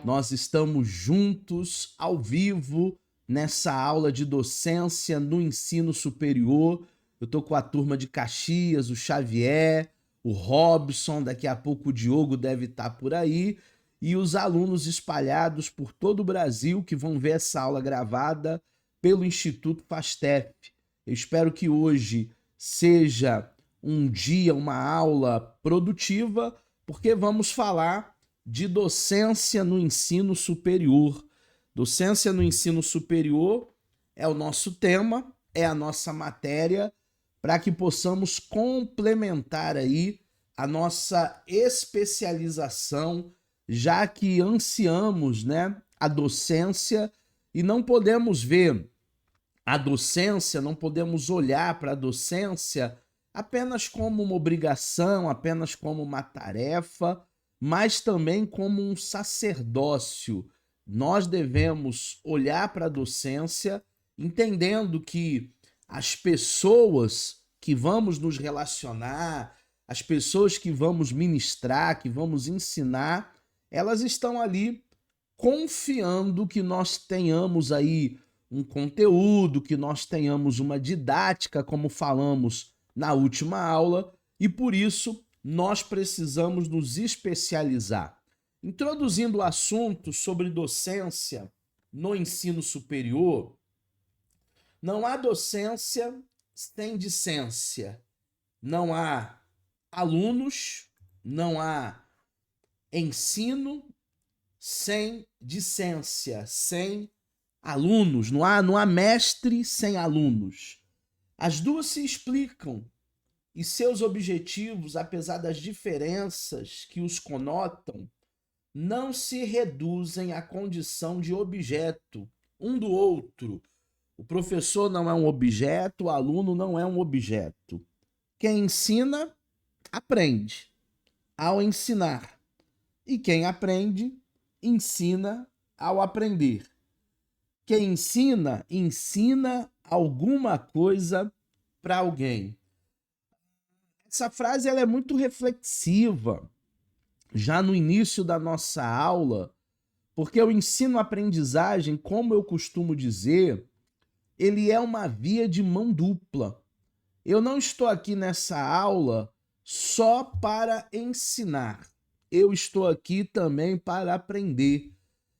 Nós estamos juntos, ao vivo, nessa aula de docência no ensino superior. Eu estou com a turma de Caxias, o Xavier, o Robson, daqui a pouco o Diogo deve estar por aí, e os alunos espalhados por todo o Brasil que vão ver essa aula gravada pelo Instituto Fastef. Eu espero que hoje seja um dia, uma aula produtiva, porque vamos falar de docência no ensino superior. Docência no ensino superior é o nosso tema, é a nossa matéria, para que possamos complementar aí a nossa especialização, já que ansiamos, né, a docência e não podemos ver a docência, não podemos olhar para a docência apenas como uma obrigação, apenas como uma tarefa, mas também como um sacerdócio. Nós devemos olhar para a docência entendendo que as pessoas que vamos nos relacionar, as pessoas que vamos ministrar, que vamos ensinar, elas estão ali confiando que nós tenhamos aí um conteúdo, que nós tenhamos uma didática, como falamos na última aula, e por isso nós precisamos nos especializar. Introduzindo o assunto sobre docência no ensino superior, não há docência sem discência. Não há alunos, não há ensino sem discência, sem alunos. Não há mestre sem alunos. As duas se explicam e seus objetivos, apesar das diferenças que os conotam, não se reduzem à condição de objeto um do outro. O professor não é um objeto, o aluno não é um objeto. Quem ensina, aprende ao ensinar. E quem aprende, ensina ao aprender. Quem ensina, ensina alguma coisa para alguém. Essa frase ela é muito reflexiva, já no início da nossa aula, porque o ensino-aprendizagem, como eu costumo dizer, ele é uma via de mão dupla. Eu não estou aqui nessa aula só para ensinar. Eu estou aqui também para aprender.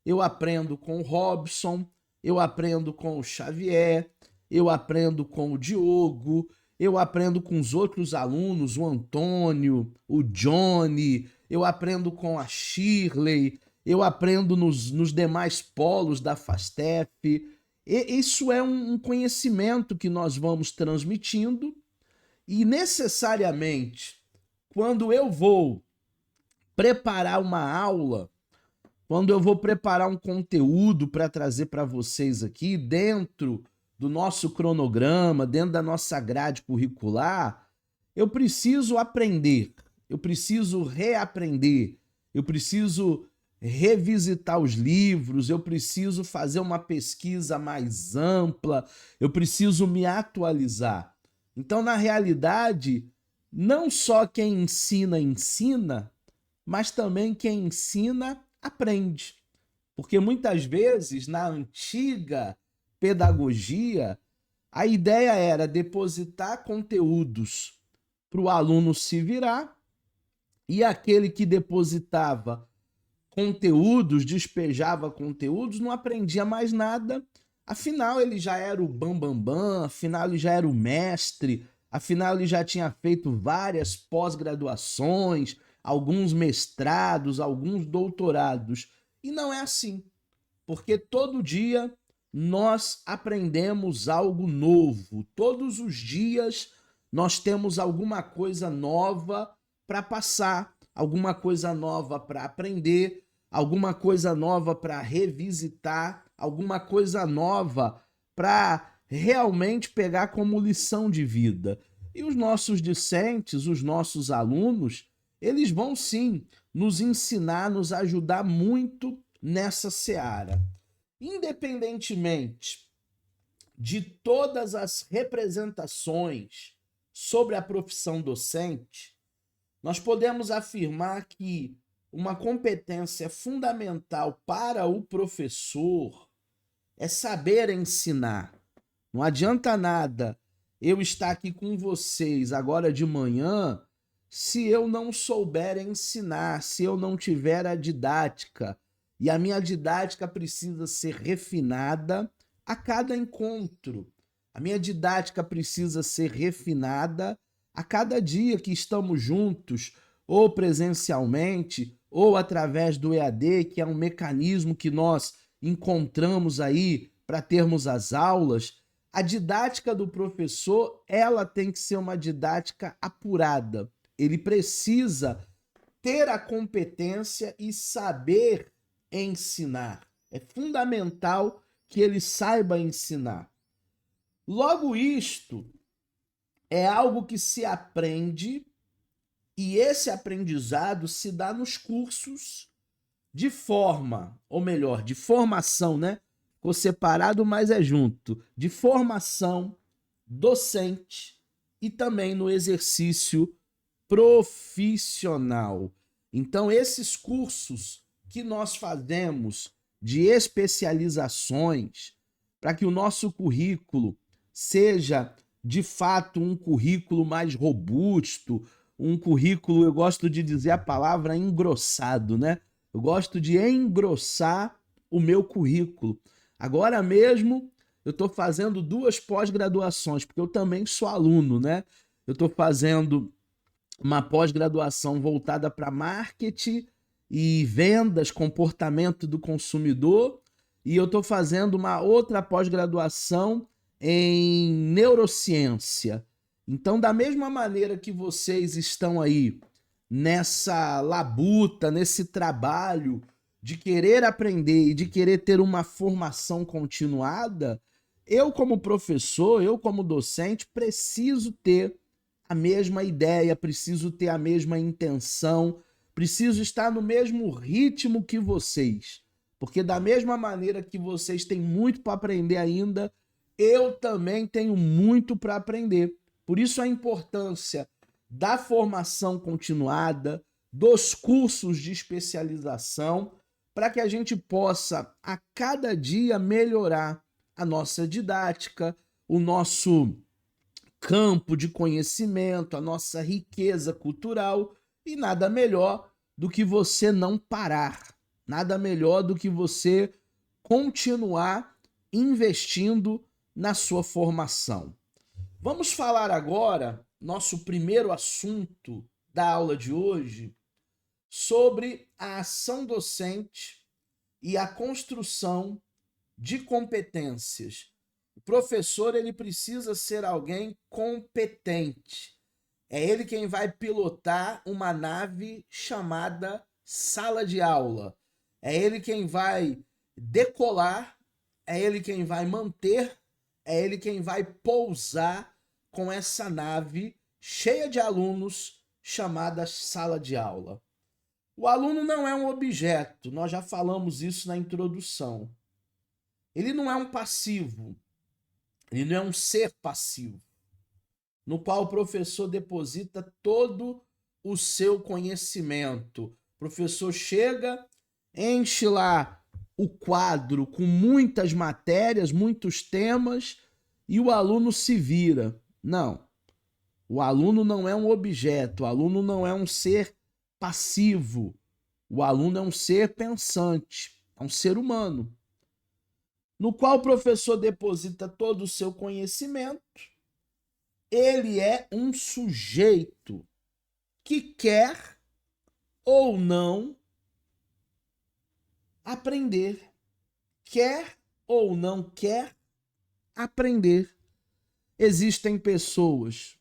Eu aprendo com o Robson, eu aprendo com o Xavier, eu aprendo com o Diogo, eu aprendo com os outros alunos, o Antônio, o Johnny, eu aprendo com a Shirley, eu aprendo nos demais polos da Fastef. Isso é um conhecimento que nós vamos transmitindo e necessariamente, quando eu vou preparar uma aula, quando eu vou preparar um conteúdo para trazer para vocês aqui, dentro do nosso cronograma, dentro da nossa grade curricular, eu preciso aprender, eu preciso reaprender, eu preciso revisitar os livros, eu preciso fazer uma pesquisa mais ampla, eu preciso me atualizar. Então, na realidade, não só quem ensina, ensina, mas também quem ensina, aprende. Porque muitas vezes, na antiga pedagogia, a ideia era depositar conteúdos para o aluno se virar e aquele que depositava conteúdos, despejava conteúdos, não aprendia mais nada, afinal ele já era o bambambam, afinal ele já era o mestre, afinal ele já tinha feito várias pós-graduações, alguns mestrados, alguns doutorados. E não é assim, porque todo dia nós aprendemos algo novo, todos os dias nós temos alguma coisa nova para passar, alguma coisa nova para aprender, alguma coisa nova para revisitar, alguma coisa nova para realmente pegar como lição de vida. E os nossos discentes, os nossos alunos, eles vão sim nos ensinar, nos ajudar muito nessa seara. Independentemente de todas as representações sobre a profissão docente, nós podemos afirmar que uma competência fundamental para o professor é saber ensinar. Não adianta nada eu estar aqui com vocês agora de manhã se eu não souber ensinar, se eu não tiver a didática. E a minha didática precisa ser refinada a cada encontro. A minha didática precisa ser refinada a cada dia que estamos juntos, ou presencialmente, ou através do EAD, que é um mecanismo que nós encontramos aí para termos as aulas. A didática do professor, ela tem que ser uma didática apurada. Ele precisa ter a competência e saber ensinar. É fundamental que ele saiba ensinar. Logo, isto é algo que se aprende e esse aprendizado se dá nos cursos de forma, ou melhor, de formação, né? Ficou separado, mas é junto. De formação docente e também no exercício profissional. Então, esses cursos que nós fazemos de especializações para que o nosso currículo seja, de fato, um currículo mais robusto, um currículo, eu gosto de dizer a palavra engrossado, né? Eu gosto de engrossar o meu currículo. Agora mesmo, eu estou fazendo 2 pós-graduações, porque eu também sou aluno, né? Eu estou fazendo uma pós-graduação voltada para marketing e vendas, comportamento do consumidor, e eu estou fazendo uma outra pós-graduação em neurociência. Então, da mesma maneira que vocês estão aí nessa labuta, nesse trabalho de querer aprender e de querer ter uma formação continuada, eu como professor, eu como docente, preciso ter a mesma ideia, preciso ter a mesma intenção, preciso estar no mesmo ritmo que vocês. Porque da mesma maneira que vocês têm muito para aprender ainda, eu também tenho muito para aprender. Por isso a importância da formação continuada, dos cursos de especialização, para que a gente possa a cada dia melhorar a nossa didática, o nosso campo de conhecimento, a nossa riqueza cultural, e nada melhor do que você não parar, nada melhor do que você continuar investindo na sua formação. Vamos falar agora, nosso primeiro assunto da aula de hoje, sobre a ação docente e a construção de competências. O professor, ele precisa ser alguém competente. É ele quem vai pilotar uma nave chamada sala de aula. É ele quem vai decolar, é ele quem vai manter, é ele quem vai pousar com essa nave cheia de alunos chamada sala de aula. O aluno não é um objeto, nós já falamos isso na introdução. Ele não é um passivo, ele não é um ser passivo, no qual o professor deposita todo o seu conhecimento. O professor chega, enche lá o quadro com muitas matérias, muitos temas, e o aluno se vira. Não, o aluno não é um objeto, o aluno não é um ser passivo, o aluno é um ser pensante, é um ser humano, no qual o professor deposita todo o seu conhecimento. Ele é um sujeito que quer ou não aprender, quer ou não quer aprender. Existem pessoas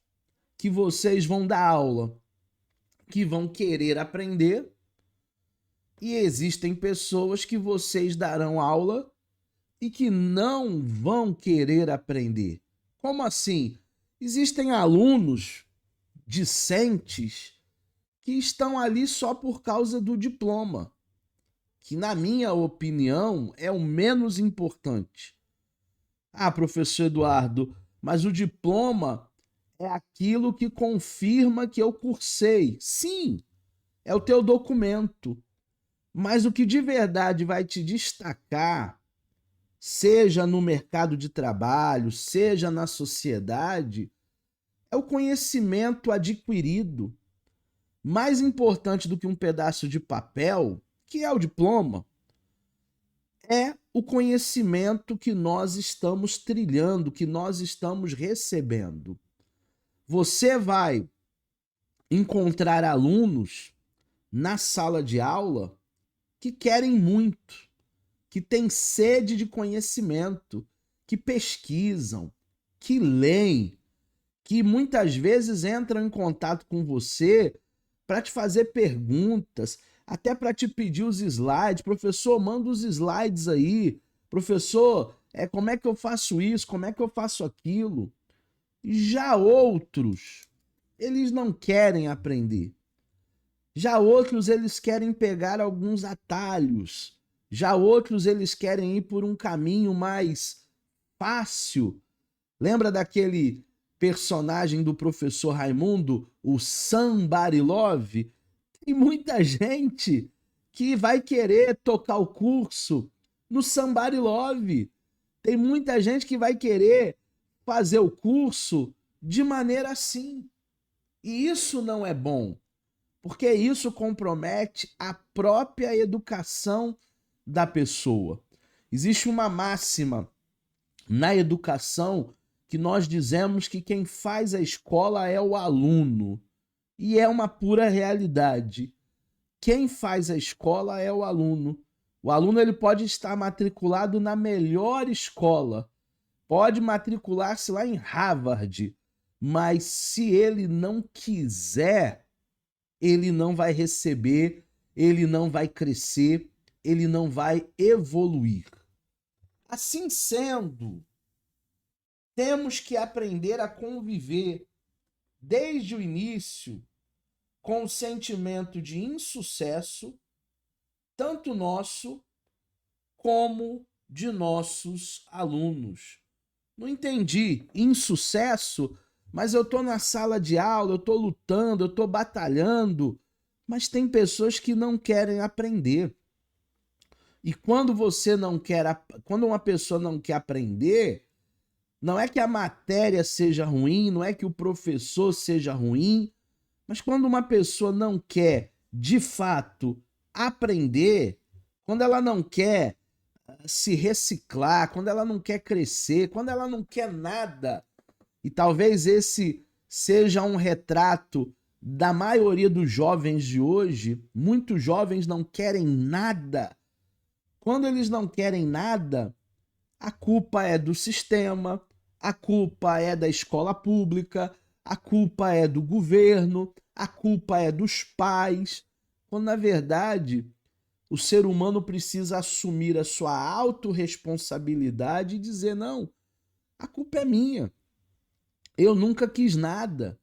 que vocês vão dar aula, que vão querer aprender, e existem pessoas que vocês darão aula e que não vão querer aprender. Como assim? Existem alunos discentes que estão ali só por causa do diploma, que, na minha opinião, é o menos importante. Ah, professor Eduardo, mas o diploma é aquilo que confirma que eu cursei. Sim, é o teu documento. Mas o que de verdade vai te destacar, seja no mercado de trabalho, seja na sociedade, é o conhecimento adquirido. Mais importante do que um pedaço de papel, que é o diploma, é o conhecimento que nós estamos trilhando, que nós estamos recebendo. Você vai encontrar alunos na sala de aula que querem muito, que têm sede de conhecimento, que pesquisam, que leem, que muitas vezes entram em contato com você para te fazer perguntas, até para te pedir os slides. Professor, manda os slides aí. Professor, como é que eu faço isso? Como é que eu faço aquilo? Já outros, eles não querem aprender. Já outros, eles querem pegar alguns atalhos. Já outros, eles querem ir por um caminho mais fácil. Lembra daquele personagem do professor Raimundo, o Somebody Love? Tem muita gente que vai querer tocar o curso no Somebody Love. Tem muita gente que vai querer fazer o curso de maneira assim. E isso não é bom, porque isso compromete a própria educação da pessoa. Existe uma máxima na educação que nós dizemos que quem faz a escola é o aluno. E é uma pura realidade. Quem faz a escola é o aluno. O aluno ele pode estar matriculado na melhor escola, pode matricular-se lá em Harvard, mas se ele não quiser, ele não vai receber, ele não vai crescer, ele não vai evoluir. Assim sendo, temos que aprender a conviver desde o início com o sentimento de insucesso, tanto nosso como de nossos alunos. Não entendi, insucesso, mas eu estou na sala de aula, eu estou lutando, eu estou batalhando, mas tem pessoas que não querem aprender. E quando quando uma pessoa não quer aprender, não é que a matéria seja ruim, não é que o professor seja ruim, mas quando uma pessoa não quer, de fato, aprender, quando ela não quer se reciclar, quando ela não quer crescer, quando ela não quer nada, e talvez esse seja um retrato da maioria dos jovens de hoje, muitos jovens não querem nada. Quando eles não querem nada, a culpa é do sistema, a culpa é da escola pública, a culpa é do governo, a culpa é dos pais, quando na verdade o ser humano precisa assumir a sua autorresponsabilidade e dizer: não, a culpa é minha, eu nunca quis nada,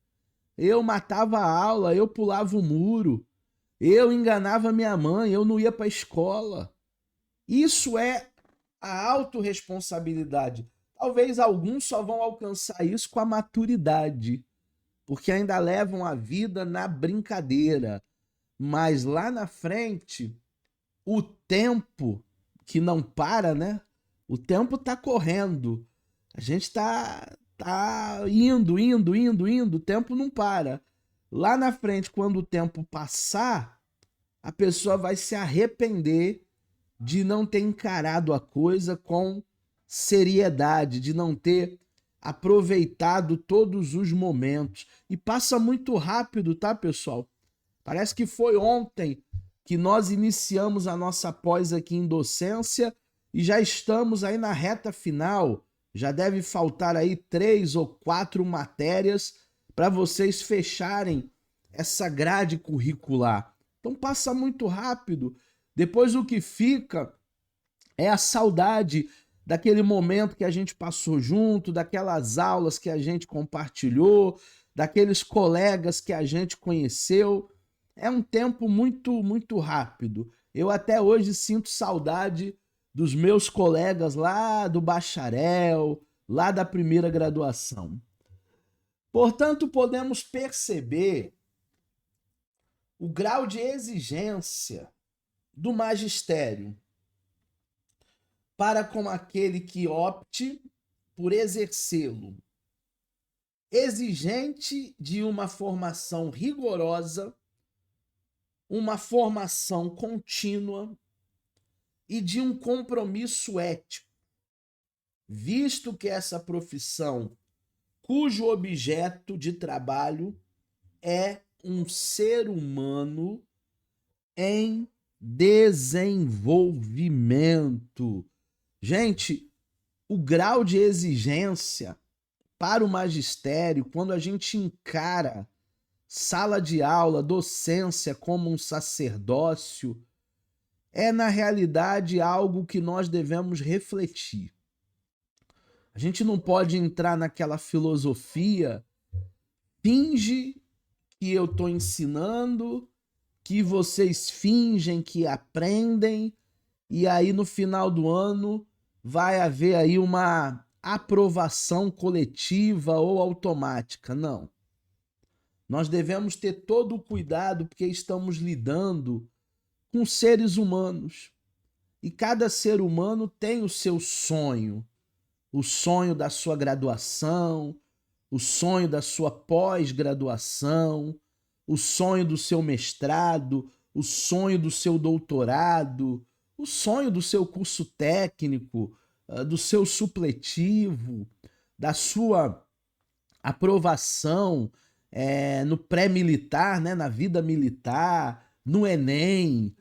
eu matava a aula, eu pulava o muro, eu enganava minha mãe, eu não ia para a escola. Isso é a autorresponsabilidade. Talvez alguns só vão alcançar isso com a maturidade, porque ainda levam a vida na brincadeira. Mas lá na frente, o tempo que não para, né? O tempo tá correndo. A gente tá indo, o tempo não para. Lá na frente, quando o tempo passar, a pessoa vai se arrepender de não ter encarado a coisa com seriedade, de não ter aproveitado todos os momentos. E passa muito rápido, tá, pessoal? Parece que foi ontem que nós iniciamos a nossa pós aqui em docência e já estamos aí na reta final. Já deve faltar aí 3 ou 4 matérias para vocês fecharem essa grade curricular. Então passa muito rápido. Depois o que fica é a saudade daquele momento que a gente passou junto, daquelas aulas que a gente compartilhou, daqueles colegas que a gente conheceu. É um tempo muito rápido. Eu até hoje sinto saudade dos meus colegas lá do bacharel, lá da primeira graduação. Portanto, podemos perceber o grau de exigência do magistério para com aquele que opte por exercê-lo, exigente de uma formação rigorosa, uma formação contínua e de um compromisso ético, visto que essa profissão, cujo objeto de trabalho é um ser humano em desenvolvimento. Gente, o grau de exigência para o magistério, quando a gente encara sala de aula, docência como um sacerdócio, é na realidade algo que nós devemos refletir. A gente não pode entrar naquela filosofia, finge que eu estou ensinando, que vocês fingem que aprendem, e aí no final do ano vai haver aí uma aprovação coletiva ou automática. Não. Nós devemos ter todo o cuidado porque estamos lidando com seres humanos. E cada ser humano tem o seu sonho. O sonho da sua graduação, o sonho da sua pós-graduação, o sonho do seu mestrado, o sonho do seu doutorado, o sonho do seu curso técnico, do seu supletivo, da sua aprovação no pré-militar, né, na vida militar, no Enem.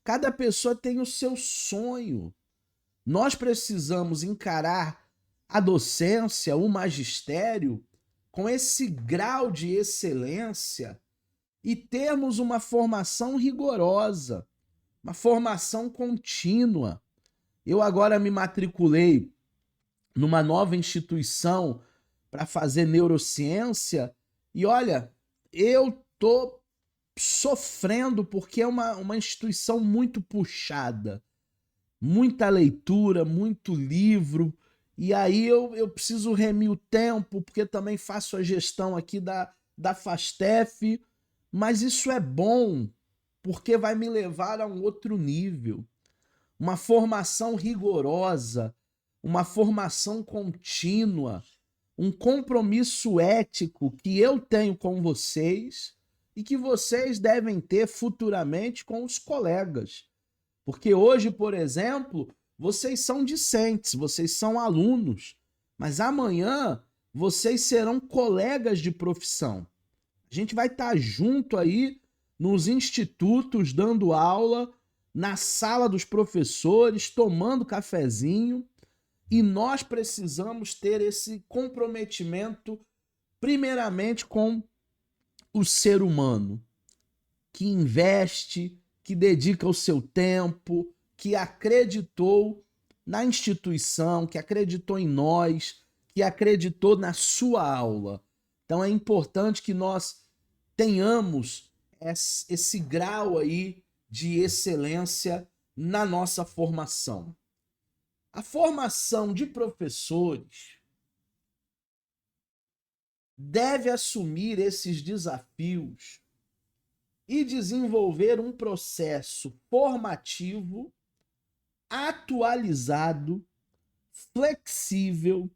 Cada pessoa tem o seu sonho. Nós precisamos encarar a docência, o magistério, com esse grau de excelência e termos uma formação rigorosa, uma formação contínua. Eu agora me matriculei numa nova instituição para fazer neurociência e olha, eu tô sofrendo porque é uma instituição muito puxada, muita leitura, muito livro, e aí eu preciso remir o tempo, porque também faço a gestão aqui da FASTEF, mas isso é bom, porque vai me levar a um outro nível. Uma formação rigorosa, uma formação contínua, um compromisso ético que eu tenho com vocês e que vocês devem ter futuramente com os colegas. Porque hoje, por exemplo, vocês são discentes, vocês são alunos, mas amanhã vocês serão colegas de profissão. A gente vai estar junto aí nos institutos, dando aula, na sala dos professores, tomando cafezinho, e nós precisamos ter esse comprometimento, primeiramente com o ser humano, que investe, que dedica o seu tempo, que acreditou na instituição, que acreditou em nós, que acreditou na sua aula. Então é importante que nós tenhamos esse grau aí de excelência na nossa formação. A formação de professores deve assumir esses desafios e desenvolver um processo formativo atualizado, flexível,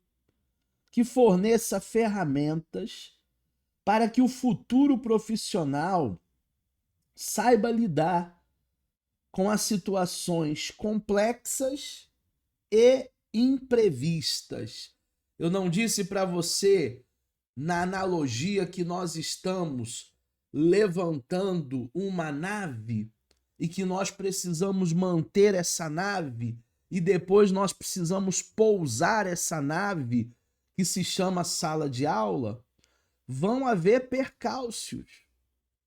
que forneça ferramentas para que o futuro profissional saiba lidar com as situações complexas e imprevistas. Eu não disse para você, na analogia, que nós estamos levantando uma nave e que nós precisamos manter essa nave e depois nós precisamos pousar essa nave, que se chama sala de aula? Vão haver percalços,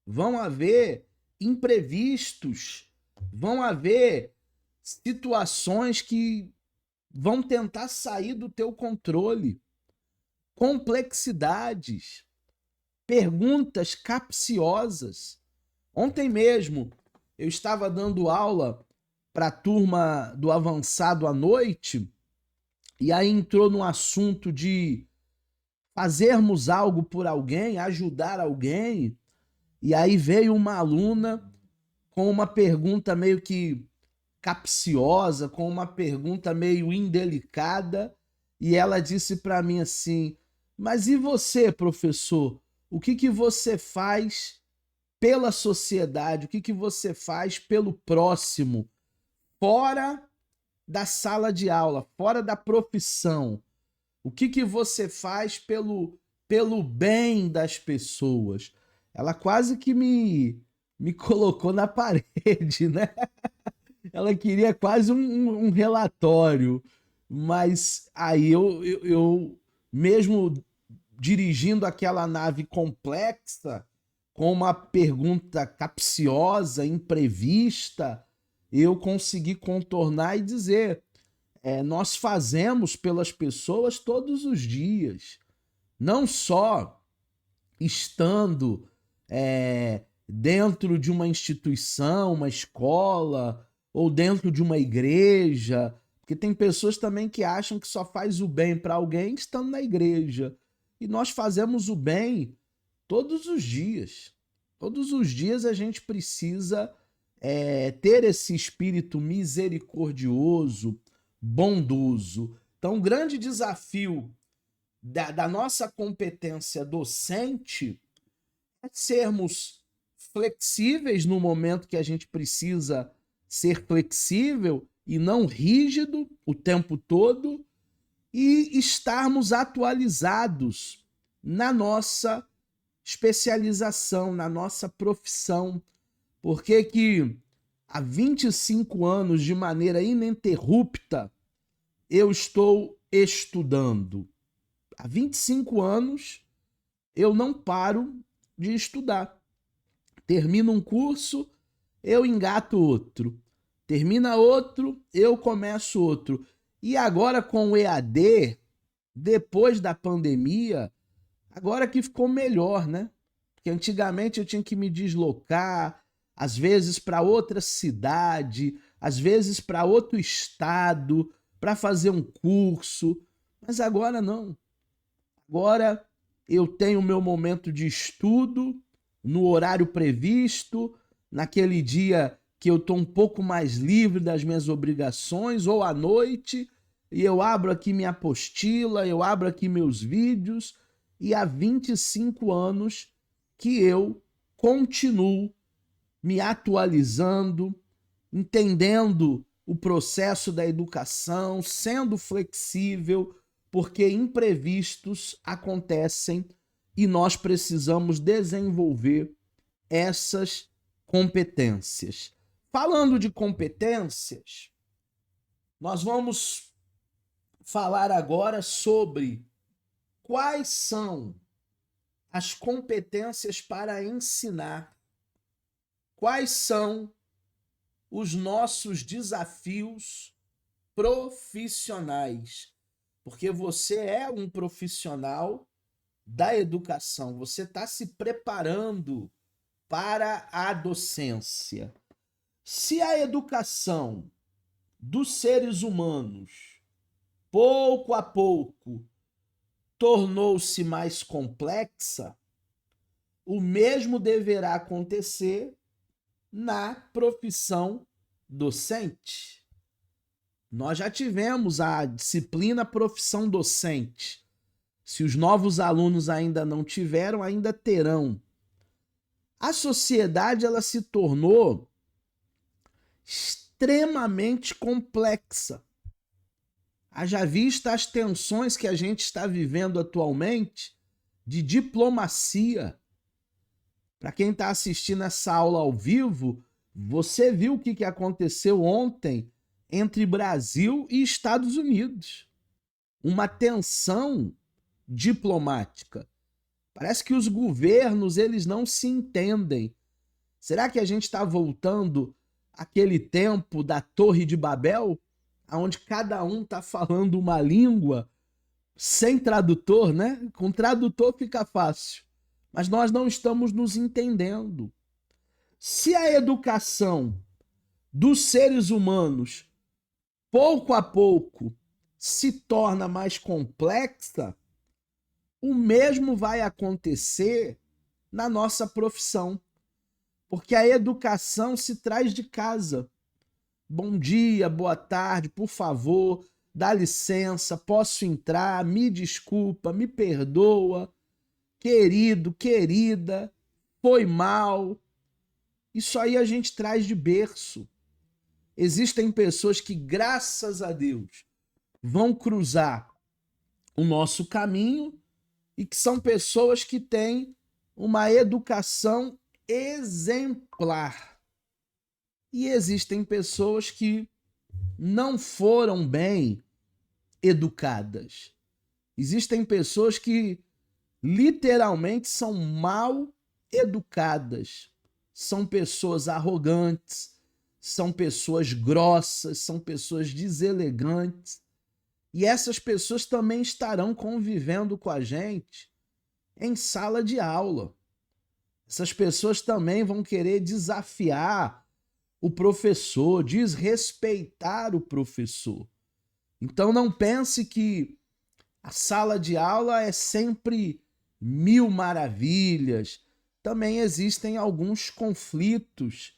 vão haver imprevistos, vão haver situações que vão tentar sair do teu controle, complexidades, perguntas capciosas. Ontem mesmo eu estava dando aula para a turma do avançado à noite e aí entrou no assunto de fazermos algo por alguém, ajudar alguém, E aí veio uma aluna com uma pergunta meio que capciosa, com uma pergunta meio indelicada, e ela disse para mim assim: "Mas e você, professor? O que que você faz pela sociedade? O que que você faz pelo próximo, fora da sala de aula, fora da profissão? O que que você faz pelo bem das pessoas?" Ela quase que me colocou na parede, né? Ela queria quase um relatório, mas aí eu, mesmo dirigindo aquela nave complexa, com uma pergunta capciosa, imprevista, eu consegui contornar e dizer: nós fazemos pelas pessoas todos os dias, não só estando dentro de uma instituição, uma escola, ou dentro de uma igreja, porque tem pessoas também que acham que só faz o bem para alguém estando na igreja. E nós fazemos o bem todos os dias. Todos os dias a gente precisa ter esse espírito misericordioso, bondoso. Então, o grande desafio da nossa competência docente é sermos flexíveis no momento que a gente precisa ser flexível e não rígido o tempo todo, e estarmos atualizados na nossa especialização, na nossa profissão. Porque que há 25 anos, de maneira ininterrupta, eu estou estudando. Há 25 anos eu não paro de estudar. Termino um curso, eu engato outro. Termina outro, eu começo outro. E agora com o EAD, depois da pandemia, agora que ficou melhor, né? Porque antigamente eu tinha que me deslocar, às vezes para outra cidade, às vezes para outro estado, para fazer um curso. Mas agora não. Agora eu tenho o meu momento de estudo no horário previsto, naquele dia que eu estou um pouco mais livre das minhas obrigações, ou à noite, e eu abro aqui minha apostila, eu abro aqui meus vídeos, e há 25 anos que eu continuo me atualizando, entendendo o processo da educação, sendo flexível, porque imprevistos acontecem e nós precisamos desenvolver essas competências. Falando de competências, nós vamos falar agora sobre quais são as competências para ensinar, quais são os nossos desafios profissionais. Porque você é um profissional da educação, você está se preparando para a docência. Se a educação dos seres humanos, pouco a pouco, tornou-se mais complexa, o mesmo deverá acontecer na profissão docente. Nós já tivemos a disciplina profissão docente. Se os novos alunos ainda não tiveram, ainda terão. A sociedade ela se tornou extremamente complexa. Haja vista as tensões que a gente está vivendo atualmente de diplomacia. Para quem está assistindo essa aula ao vivo, você viu o que aconteceu ontem entre Brasil e Estados Unidos. Uma tensão diplomática. Parece que os governos eles não se entendem. Será que a gente está voltando àquele tempo da Torre de Babel, onde cada um está falando uma língua sem tradutor, né? Com tradutor fica fácil. Mas nós não estamos nos entendendo. Se a educação dos seres humanos, pouco a pouco, se torna mais complexa, o mesmo vai acontecer na nossa profissão. Porque a educação se traz de casa. Bom dia, boa tarde, por favor, dá licença, posso entrar, me desculpa, me perdoa, querido, querida, foi mal. Isso aí a gente traz de berço. Existem pessoas que, graças a Deus, vão cruzar o nosso caminho e que são pessoas que têm uma educação exemplar. E existem pessoas que não foram bem educadas. Existem pessoas que literalmente são mal educadas. São pessoas arrogantes, são pessoas grossas, são pessoas deselegantes. E essas pessoas também estarão convivendo com a gente em sala de aula. Essas pessoas também vão querer desafiar o professor, desrespeitar o professor. Então não pense que a sala de aula é sempre mil maravilhas. Também existem alguns conflitos,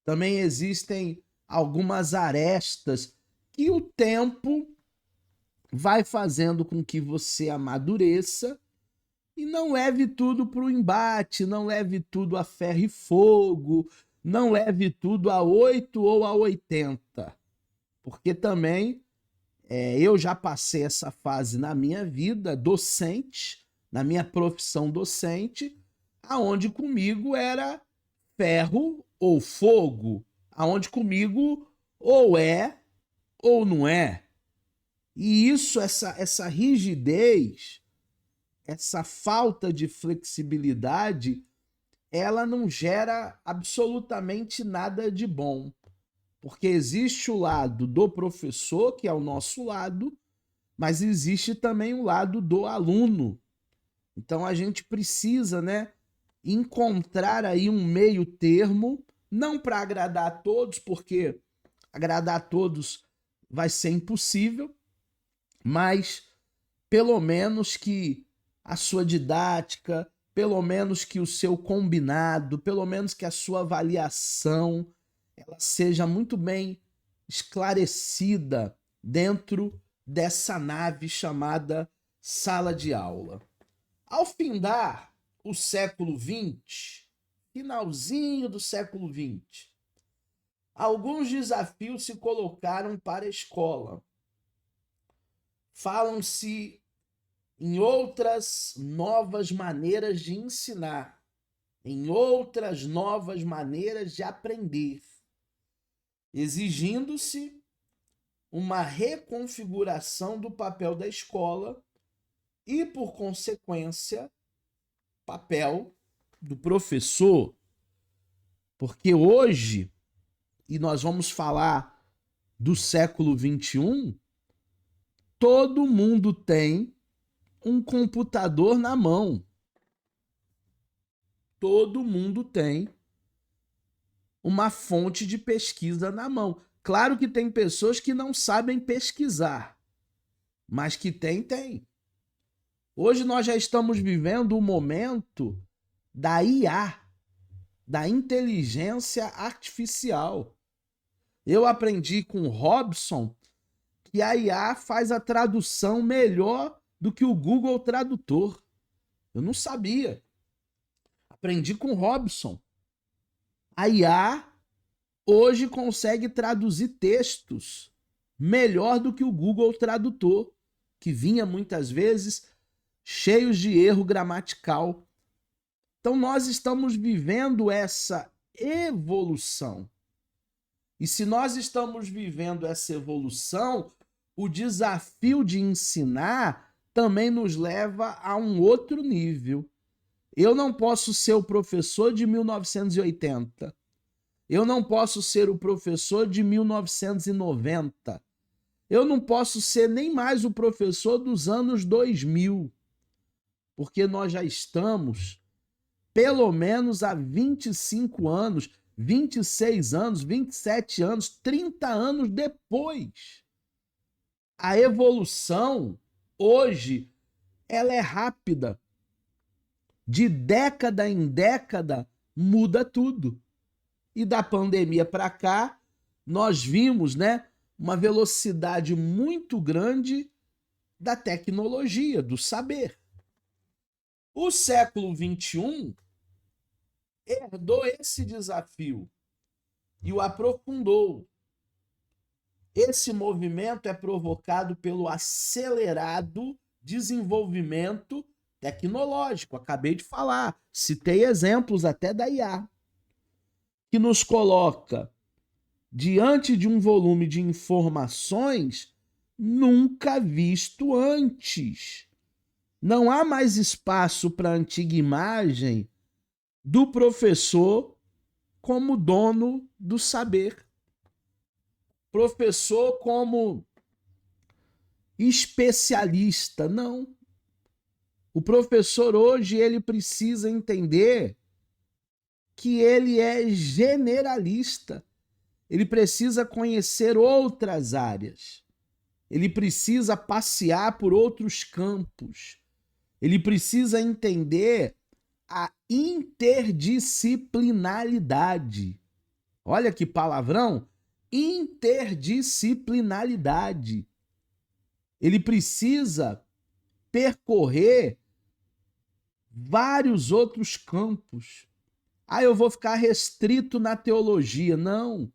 também existem algumas arestas que o tempo vai fazendo com que você amadureça e não leve tudo para o embate, não leve tudo a ferro e fogo, não leve tudo a 8 ou a 80. Porque também eu já passei essa fase na minha vida docente, na minha profissão docente, aonde comigo era ferro ou fogo, aonde comigo ou é ou não é. E isso, essa rigidez, essa falta de flexibilidade, ela não gera absolutamente nada de bom. Porque existe o lado do professor, que é o nosso lado, mas existe também o lado do aluno. Então a gente precisa, né, encontrar aí um meio termo, não para agradar a todos, porque agradar a todos vai ser impossível, mas pelo menos que a sua didática, pelo menos que o seu combinado, pelo menos que a sua avaliação, ela seja muito bem esclarecida dentro dessa nave chamada sala de aula. Ao findar o século XX, finalzinho do século XX, alguns desafios se colocaram para a escola. Falam-se em outras novas maneiras de ensinar, em outras novas maneiras de aprender, exigindo-se uma reconfiguração do papel da escola e, por consequência, papel do professor. Porque hoje, e nós vamos falar do século XXI, todo mundo tem um computador na mão. Todo mundo tem uma fonte de pesquisa na mão. Claro que tem pessoas que não sabem pesquisar, mas que tem. Hoje nós já estamos vivendo o momento da IA, da inteligência artificial. Eu aprendi com o Robson que a IA faz a tradução melhor do que o Google Tradutor. Eu não sabia. Aprendi com o Robson. A IA hoje consegue traduzir textos melhor do que o Google Tradutor, que vinha muitas vezes cheios de erro gramatical. Então nós estamos vivendo essa evolução. E se nós estamos vivendo essa evolução, o desafio de ensinar também nos leva a um outro nível. Eu não posso ser o professor de 1980. Eu não posso ser o professor de 1990. Eu não posso ser nem mais o professor dos anos 2000. Porque nós já estamos, pelo menos há 25 anos, 26 anos, 27 anos, 30 anos depois. A evolução, hoje, ela é rápida. De década em década, muda tudo. E da pandemia para cá, nós vimos, né, uma velocidade muito grande da tecnologia, do saber. O século XXI herdou esse desafio e o aprofundou. Esse movimento é provocado pelo acelerado desenvolvimento tecnológico. Acabei de falar, citei exemplos até da IA, que nos coloca diante de um volume de informações nunca visto antes. Não há mais espaço para a antiga imagem do professor como dono do saber. Professor como especialista, não. O professor hoje ele precisa entender que ele é generalista. Ele precisa conhecer outras áreas. Ele precisa passear por outros campos. Ele precisa entender a interdisciplinaridade. Olha que palavrão! Interdisciplinaridade. Ele precisa percorrer vários outros campos. Ah, eu vou ficar restrito na teologia. Não.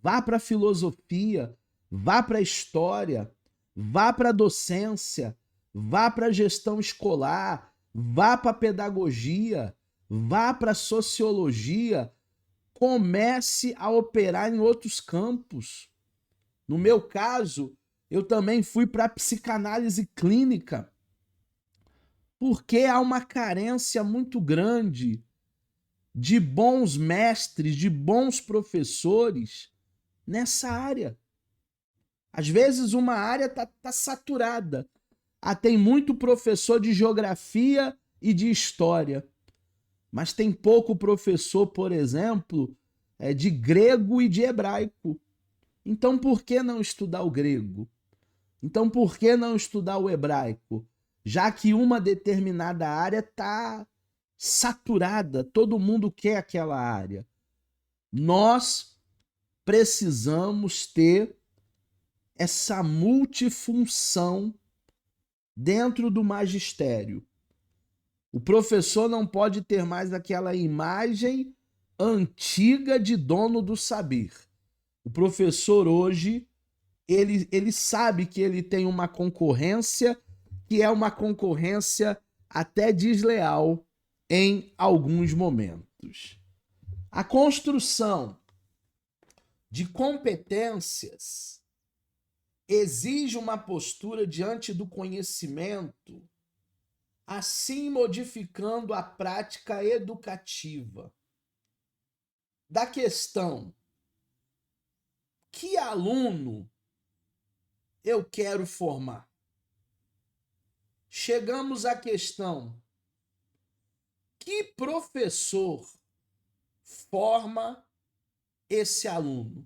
Vá para a filosofia, vá para a história, vá para a docência, vá para a gestão escolar, vá para a pedagogia, vá para a sociologia, comece a operar em outros campos. No meu caso, eu também fui para a psicanálise clínica, porque há uma carência muito grande de bons mestres, de bons professores nessa área. Às vezes uma área tá saturada. Tem muito professor de geografia e de história, mas tem pouco professor, por exemplo, de grego e de hebraico. Então por que não estudar o grego? Então por que não estudar o hebraico? Já que uma determinada área está saturada, todo mundo quer aquela área. Nós precisamos ter essa multifunção dentro do magistério. O professor não pode ter mais aquela imagem antiga de dono do saber. O professor hoje, ele sabe que ele tem uma concorrência que é uma concorrência até desleal em alguns momentos. A construção de competências exige uma postura diante do conhecimento, assim modificando a prática educativa. Da questão: que aluno eu quero formar? Chegamos à questão: que professor forma esse aluno?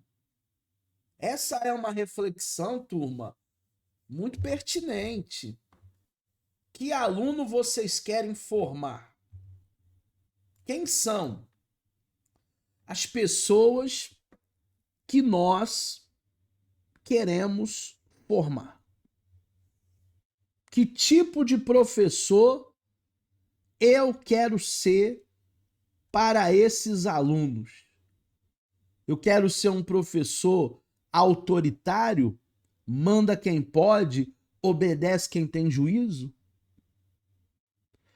Essa é uma reflexão, turma, muito pertinente. Que aluno vocês querem formar? Quem são as pessoas que nós queremos formar? Que tipo de professor eu quero ser para esses alunos? Eu quero ser um professor autoritário, manda quem pode, obedece quem tem juízo?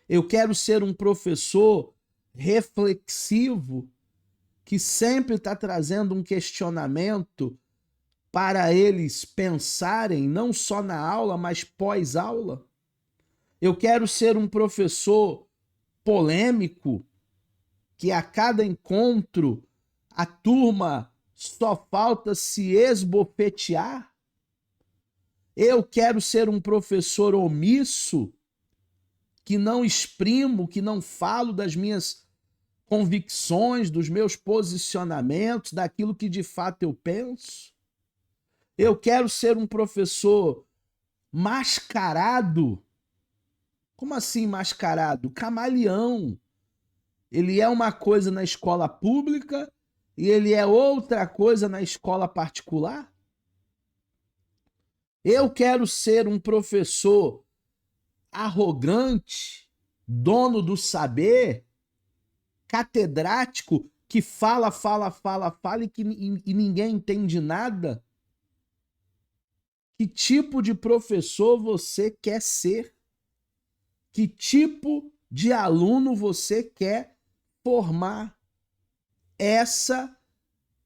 Eu quero ser um professor reflexivo, que sempre está trazendo um questionamento para eles pensarem, não só na aula, mas pós-aula? Eu quero ser um professor polêmico, que a cada encontro a turma só falta se esbofetear? Eu quero ser um professor omisso, que não exprimo, que não falo das minhas convicções, dos meus posicionamentos, daquilo que de fato eu penso? Eu quero ser um professor mascarado. Como assim mascarado? Camaleão. Ele é uma coisa na escola pública e ele é outra coisa na escola particular? Eu quero ser um professor arrogante, dono do saber, catedrático, que fala e ninguém entende nada? Que tipo de professor você quer ser? Que tipo de aluno você quer formar? Essa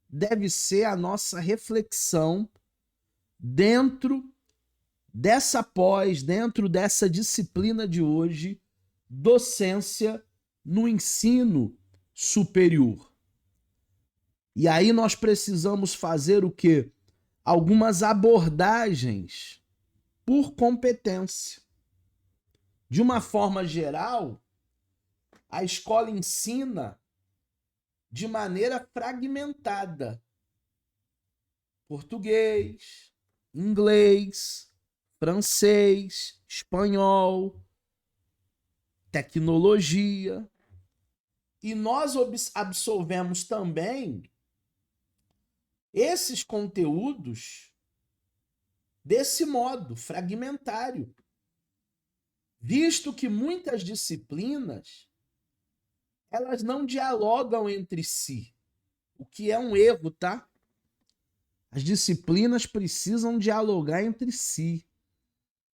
deve ser a nossa reflexão dentro dessa pós, dentro dessa disciplina de hoje, docência no ensino superior. E aí nós precisamos fazer o quê? Algumas abordagens por competência. De uma forma geral, a escola ensina de maneira fragmentada. Português, inglês, francês, espanhol, tecnologia. E nós absolvemos também esses conteúdos desse modo, fragmentário. Visto que muitas disciplinas elas não dialogam entre si, o que é um erro, tá? As disciplinas precisam dialogar entre si.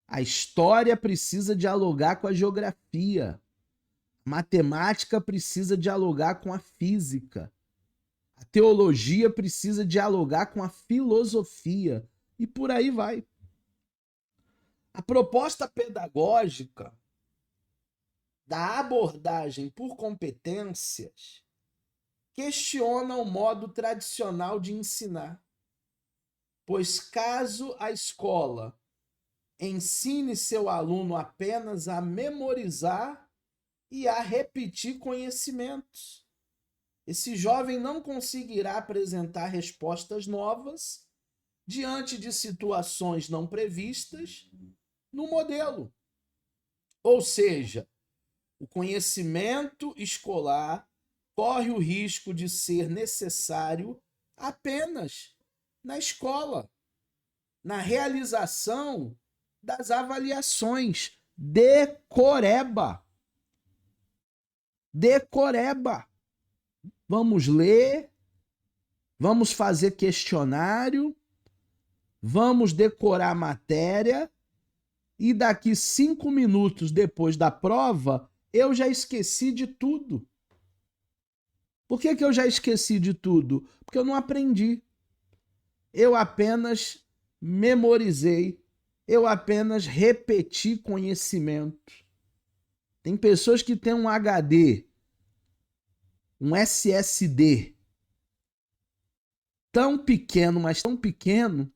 A história precisa dialogar com a geografia. A matemática precisa dialogar com a física. A teologia precisa dialogar com a filosofia. E por aí vai. A proposta pedagógica da abordagem por competências questiona o modo tradicional de ensinar. Pois caso a escola ensine seu aluno apenas a memorizar e a repetir conhecimentos, esse jovem não conseguirá apresentar respostas novas diante de situações não previstas no modelo. Ou seja, o conhecimento escolar corre o risco de ser necessário apenas na escola, na realização das avaliações. Decoreba. Decoreba. Vamos ler, vamos fazer questionário, vamos decorar a matéria e daqui 5 minutos depois da prova, eu já esqueci de tudo. Por que eu já esqueci de tudo? Porque eu não aprendi. Eu apenas memorizei, eu apenas repeti conhecimento. Tem pessoas que têm um HD, um SSD, tão pequeno, mas tão pequeno,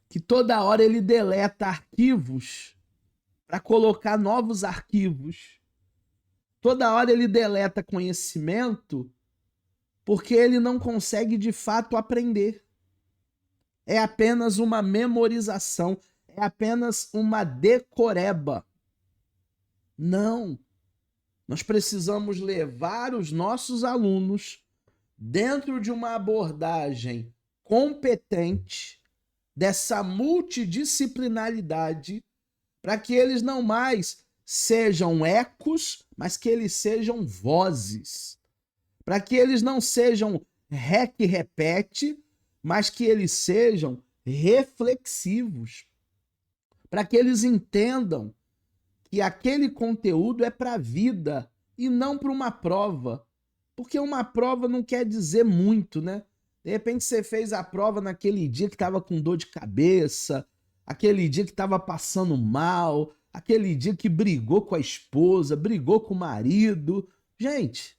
que toda hora ele deleta arquivos para colocar novos arquivos. Toda hora ele deleta conhecimento porque ele não consegue de fato aprender. É apenas uma memorização, é apenas uma decoreba. Não. Nós precisamos levar os nossos alunos dentro de uma abordagem competente dessa multidisciplinaridade para que eles não mais sejam ecos, mas que eles sejam vozes. Para que eles não sejam rec e repete, mas que eles sejam reflexivos. Para que eles entendam que aquele conteúdo é para a vida e não para uma prova. Porque uma prova não quer dizer muito, né? De repente você fez a prova naquele dia que estava com dor de cabeça, aquele dia que estava passando mal, aquele dia que brigou com a esposa, brigou com o marido. Gente,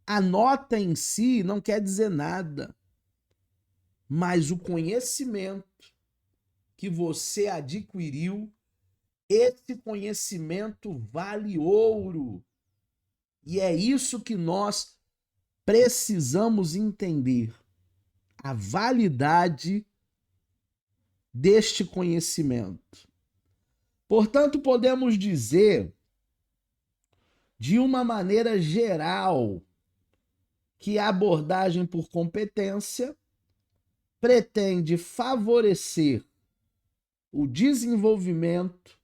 a nota em si não quer dizer nada, mas o conhecimento que você adquiriu, esse conhecimento vale ouro. E é isso que nós precisamos entender. A validade deste conhecimento. Portanto, podemos dizer, de uma maneira geral, que a abordagem por competência pretende favorecer o desenvolvimento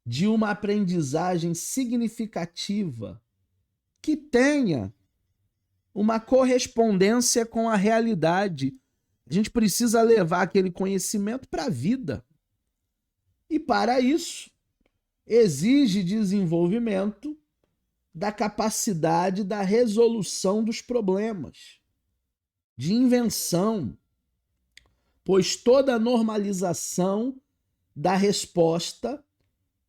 de uma aprendizagem significativa que tenha uma correspondência com a realidade. A gente precisa levar aquele conhecimento para a vida. E para isso, exige desenvolvimento da capacidade da resolução dos problemas, de invenção, pois toda normalização da resposta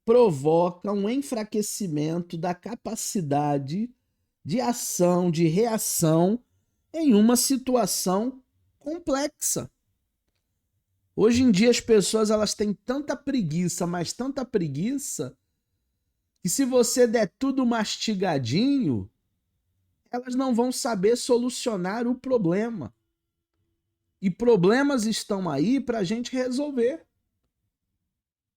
provoca um enfraquecimento da capacidade de ação, de reação em uma situação complexa. Hoje em dia as pessoas elas têm tanta preguiça, mas tanta preguiça, que se você der tudo mastigadinho, elas não vão saber solucionar o problema. E problemas estão aí para a gente resolver.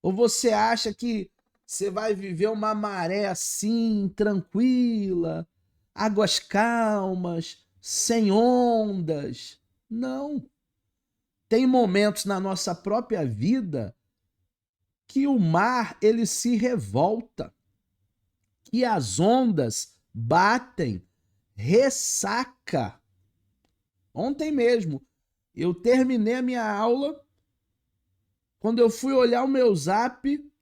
Ou você acha que você vai viver uma maré assim, tranquila, águas calmas, sem ondas? Não. Tem momentos na nossa própria vida que o mar ele se revolta, que as ondas batem, ressaca. Ontem mesmo, eu terminei a minha aula, quando eu fui olhar o meu zap,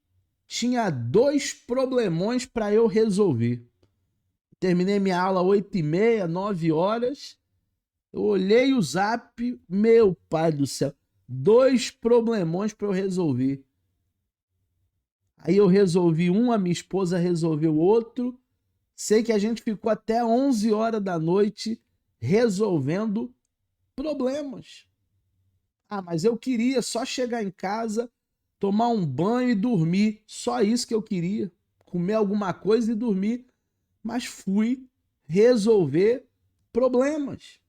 tinha 2 problemões para eu resolver. Terminei minha aula às 8h30, 9 horas. Eu olhei o zap, meu pai do céu, 2 problemões para eu resolver. Aí eu resolvi um, a minha esposa resolveu outro. Sei que a gente ficou até 11 horas da noite resolvendo problemas. Ah, mas eu queria só chegar em casa, tomar um banho e dormir. Só isso que eu queria. Comer alguma coisa e dormir. Mas fui resolver problemas.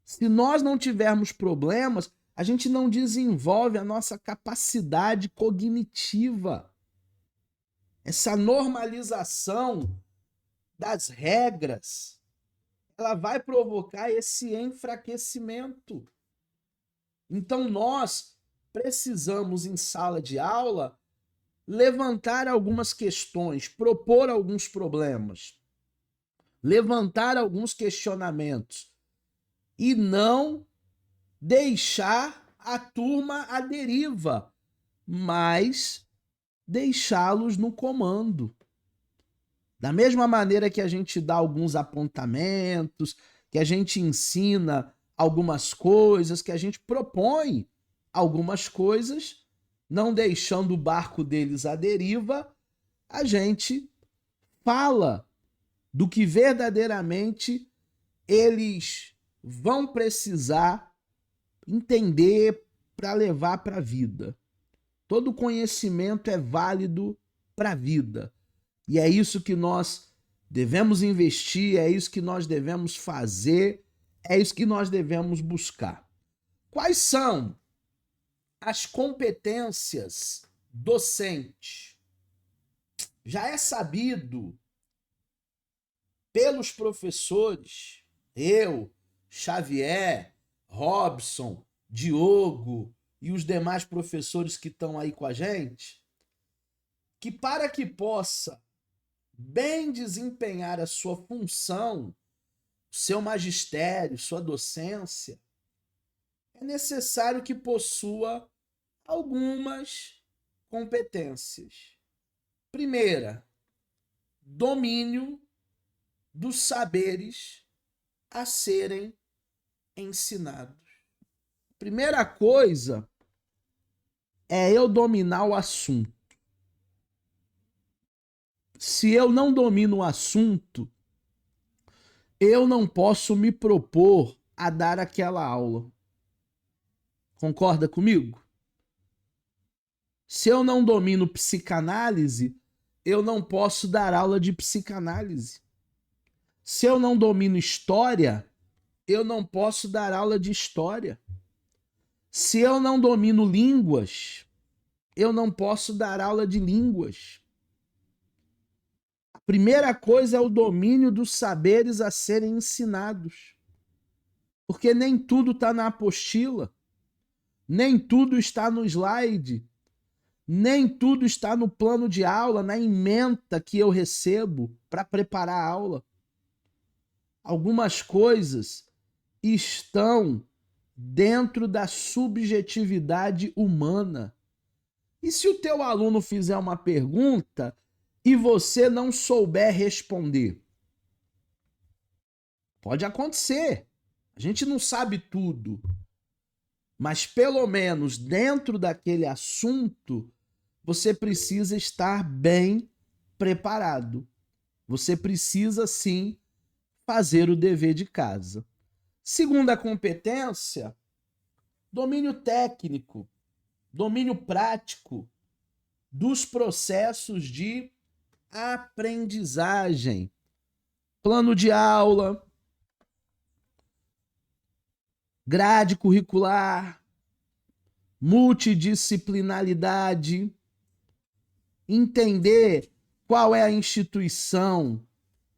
Se nós não tivermos problemas, a gente não desenvolve a nossa capacidade cognitiva. Essa normalização das regras, ela vai provocar esse enfraquecimento. Então nós precisamos, em sala de aula, levantar algumas questões, propor alguns problemas, levantar alguns questionamentos e não deixar a turma à deriva, mas deixá-los no comando. Da mesma maneira que a gente dá alguns apontamentos, que a gente ensina algumas coisas, que a gente propõe algumas coisas, não deixando o barco deles à deriva, a gente fala do que verdadeiramente eles vão precisar entender para levar para a vida. Todo conhecimento é válido para a vida. E é isso que nós devemos investir, é isso que nós devemos fazer, é isso que nós devemos buscar. Quais são as competências docentes? Já é sabido pelos professores, eu, Xavier, Robson, Diogo e os demais professores que estão aí com a gente, que para que possa bem desempenhar a sua função, seu magistério, sua docência, é necessário que possua algumas competências. Primeira, domínio dos saberes a serem ensinados. Primeira coisa é eu dominar o assunto. Se eu não domino o assunto, eu não posso me propor a dar aquela aula. Concorda comigo? Se eu não domino psicanálise, eu não posso dar aula de psicanálise. Se eu não domino história, eu não posso dar aula de história. Se eu não domino línguas, eu não posso dar aula de línguas. A Primeira coisa é o domínio dos saberes a serem ensinados. Porque nem tudo está na apostila, nem tudo está no slide, nem tudo está no plano de aula, na ementa que eu recebo para preparar a aula. Algumas coisas estão dentro da subjetividade humana. E se o teu aluno fizer uma pergunta e você não souber responder? Pode acontecer. A gente não sabe tudo. Mas pelo menos dentro daquele assunto, você precisa estar bem preparado. Você precisa sim fazer o dever de casa. Segunda competência, domínio técnico, domínio prático dos processos de aprendizagem. Plano de aula, grade curricular, multidisciplinaridade, entender qual é a instituição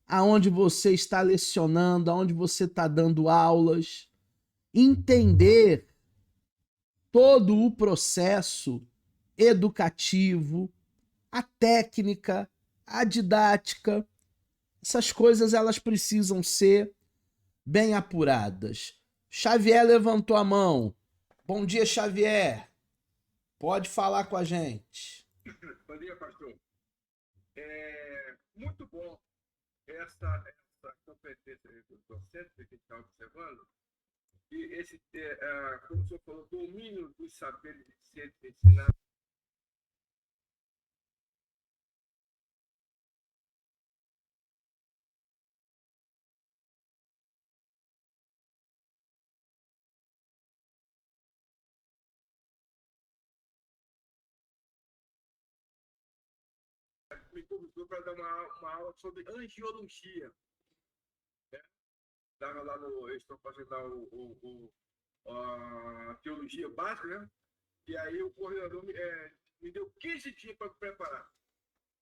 aonde você está lecionando, aonde você está dando aulas, entender todo o processo educativo, a técnica, a didática. Essas coisas elas precisam ser bem apuradas. Xavier levantou a mão. Bom dia, Xavier. Pode falar com a gente. Bom dia, pastor. Muito bom essa competência do docente que a gente está observando. E como o senhor falou, domínio dos saberes de ser ensinado. Me convidou para dar uma aula sobre angiologia. Né? Estava lá eles estão fazendo lá a teologia básica, né? E aí o coordenador me deu 15 dias para preparar.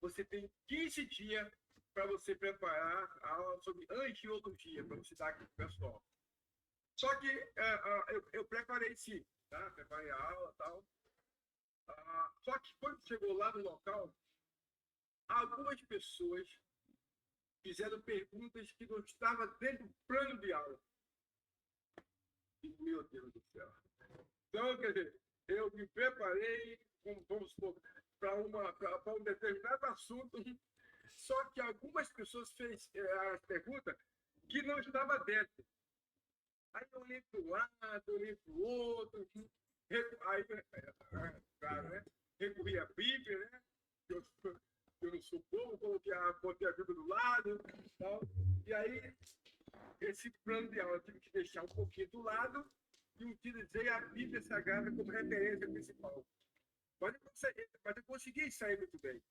Você tem 15 dias para você preparar a aula sobre angiologia, para você dar aqui para o pessoal. Só que eu preparei sim, tá? Preparei a aula e tal. Só que quando chegou lá no local, algumas pessoas fizeram perguntas que não estavam dentro do plano de aula. E, meu Deus do céu. Então, quer dizer, eu me preparei, vamos supor, para um determinado assunto, só que algumas pessoas fez as perguntas que não estavam dentro. Aí eu olhei para um lado, olhei para o outro, aí, claro, né? Recorri à Bíblia, né? Eu não sou bobo, botei a Bíblia do lado e tal. E aí, esse plano de aula eu tive que deixar um pouquinho do lado e utilizei a Bíblia Sagrada como referência principal. Mas eu consegui sair muito bem.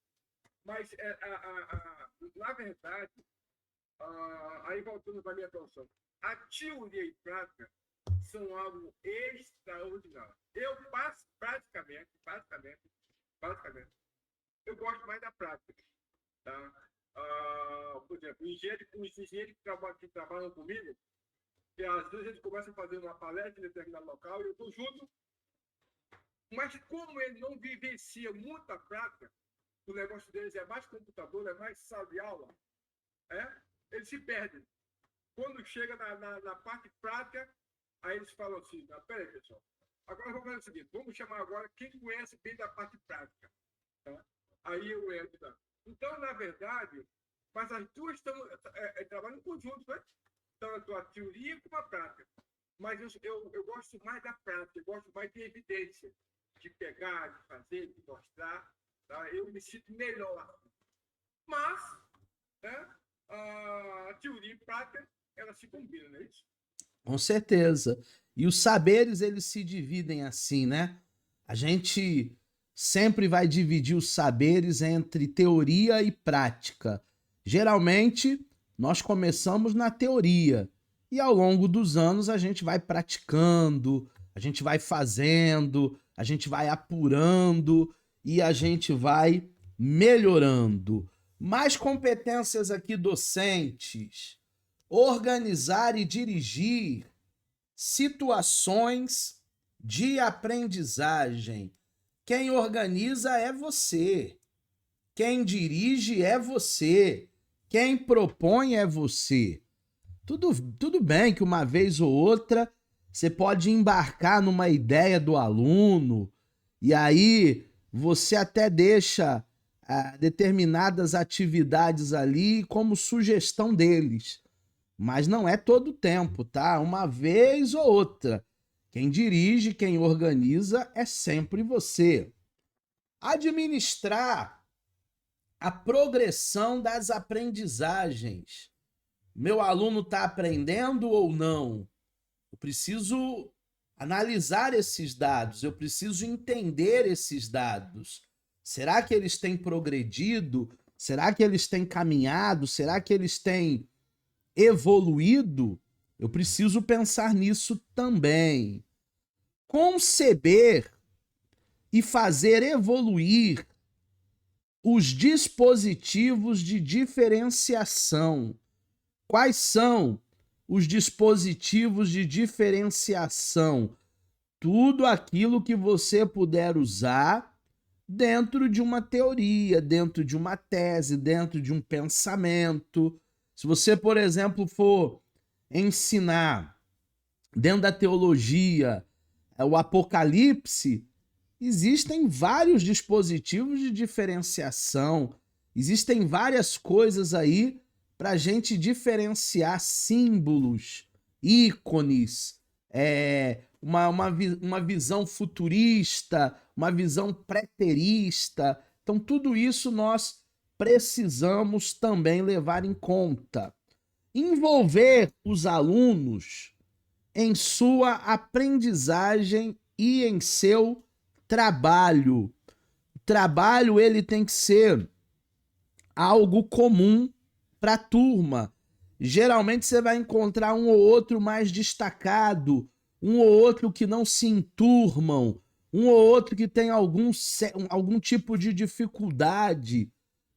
Mas, na verdade, aí voltando para a minha atuação, a teoria e prática são algo extraordinário. Eu basicamente, eu gosto mais da prática. Tá? Por exemplo, os engenheiros que trabalham comigo, que às vezes a gente começa a fazer uma palestra em determinado local e eu estou junto, mas como ele não vivencia muita prática, o negócio deles é mais computador, é mais sala de aula, eles se perdem. Quando chega na parte prática, aí eles falam assim, peraí, pessoal, agora vamos fazer o seguinte, vamos chamar agora quem conhece bem da parte prática. Tá? Aí eu entro. Tá? Então, na verdade, mas as duas trabalham em conjunto, né? Tanto a teoria como a prática. Mas eu gosto mais da prática, eu gosto mais de evidência, de pegar, de fazer, de mostrar. Tá? Eu me sinto melhor. Mas, né, a teoria e a prática, elas se combinam, não é isso? Com certeza. E os saberes, eles se dividem assim, né? A gente sempre vai dividir os saberes entre teoria e prática. Geralmente, nós começamos na teoria e ao longo dos anos a gente vai praticando, a gente vai fazendo, a gente vai apurando e a gente vai melhorando. Mais competências aqui docentes. Organizar e dirigir situações de aprendizagem. Quem organiza é você. Quem dirige é você. Quem propõe é você. Tudo bem que uma vez ou outra você pode embarcar numa ideia do aluno e aí você até deixa determinadas atividades ali como sugestão deles. Mas não é todo o tempo, tá? Uma vez ou outra. Quem dirige, quem organiza é sempre você. Administrar a progressão das aprendizagens. Meu aluno está aprendendo ou não? Eu preciso analisar esses dados, eu preciso entender esses dados. Será que eles têm progredido? Será que eles têm caminhado? Será que eles têm evoluído? Eu preciso pensar nisso também. Conceber e fazer evoluir os dispositivos de diferenciação. Quais são os dispositivos de diferenciação? Tudo aquilo que você puder usar dentro de uma teoria, dentro de uma tese, dentro de um pensamento. Se você, por exemplo, for ensinar dentro da teologia o Apocalipse, existem vários dispositivos de diferenciação, existem várias coisas aí para a gente diferenciar símbolos, ícones, uma visão futurista, uma visão preterista. Então, tudo isso nós precisamos também levar em conta. Envolver os alunos em sua aprendizagem e em seu trabalho. O trabalho ele tem que ser algo comum para a turma. Geralmente você vai encontrar um ou outro mais destacado, um ou outro que não se enturmam, um ou outro que tem algum tipo de dificuldade.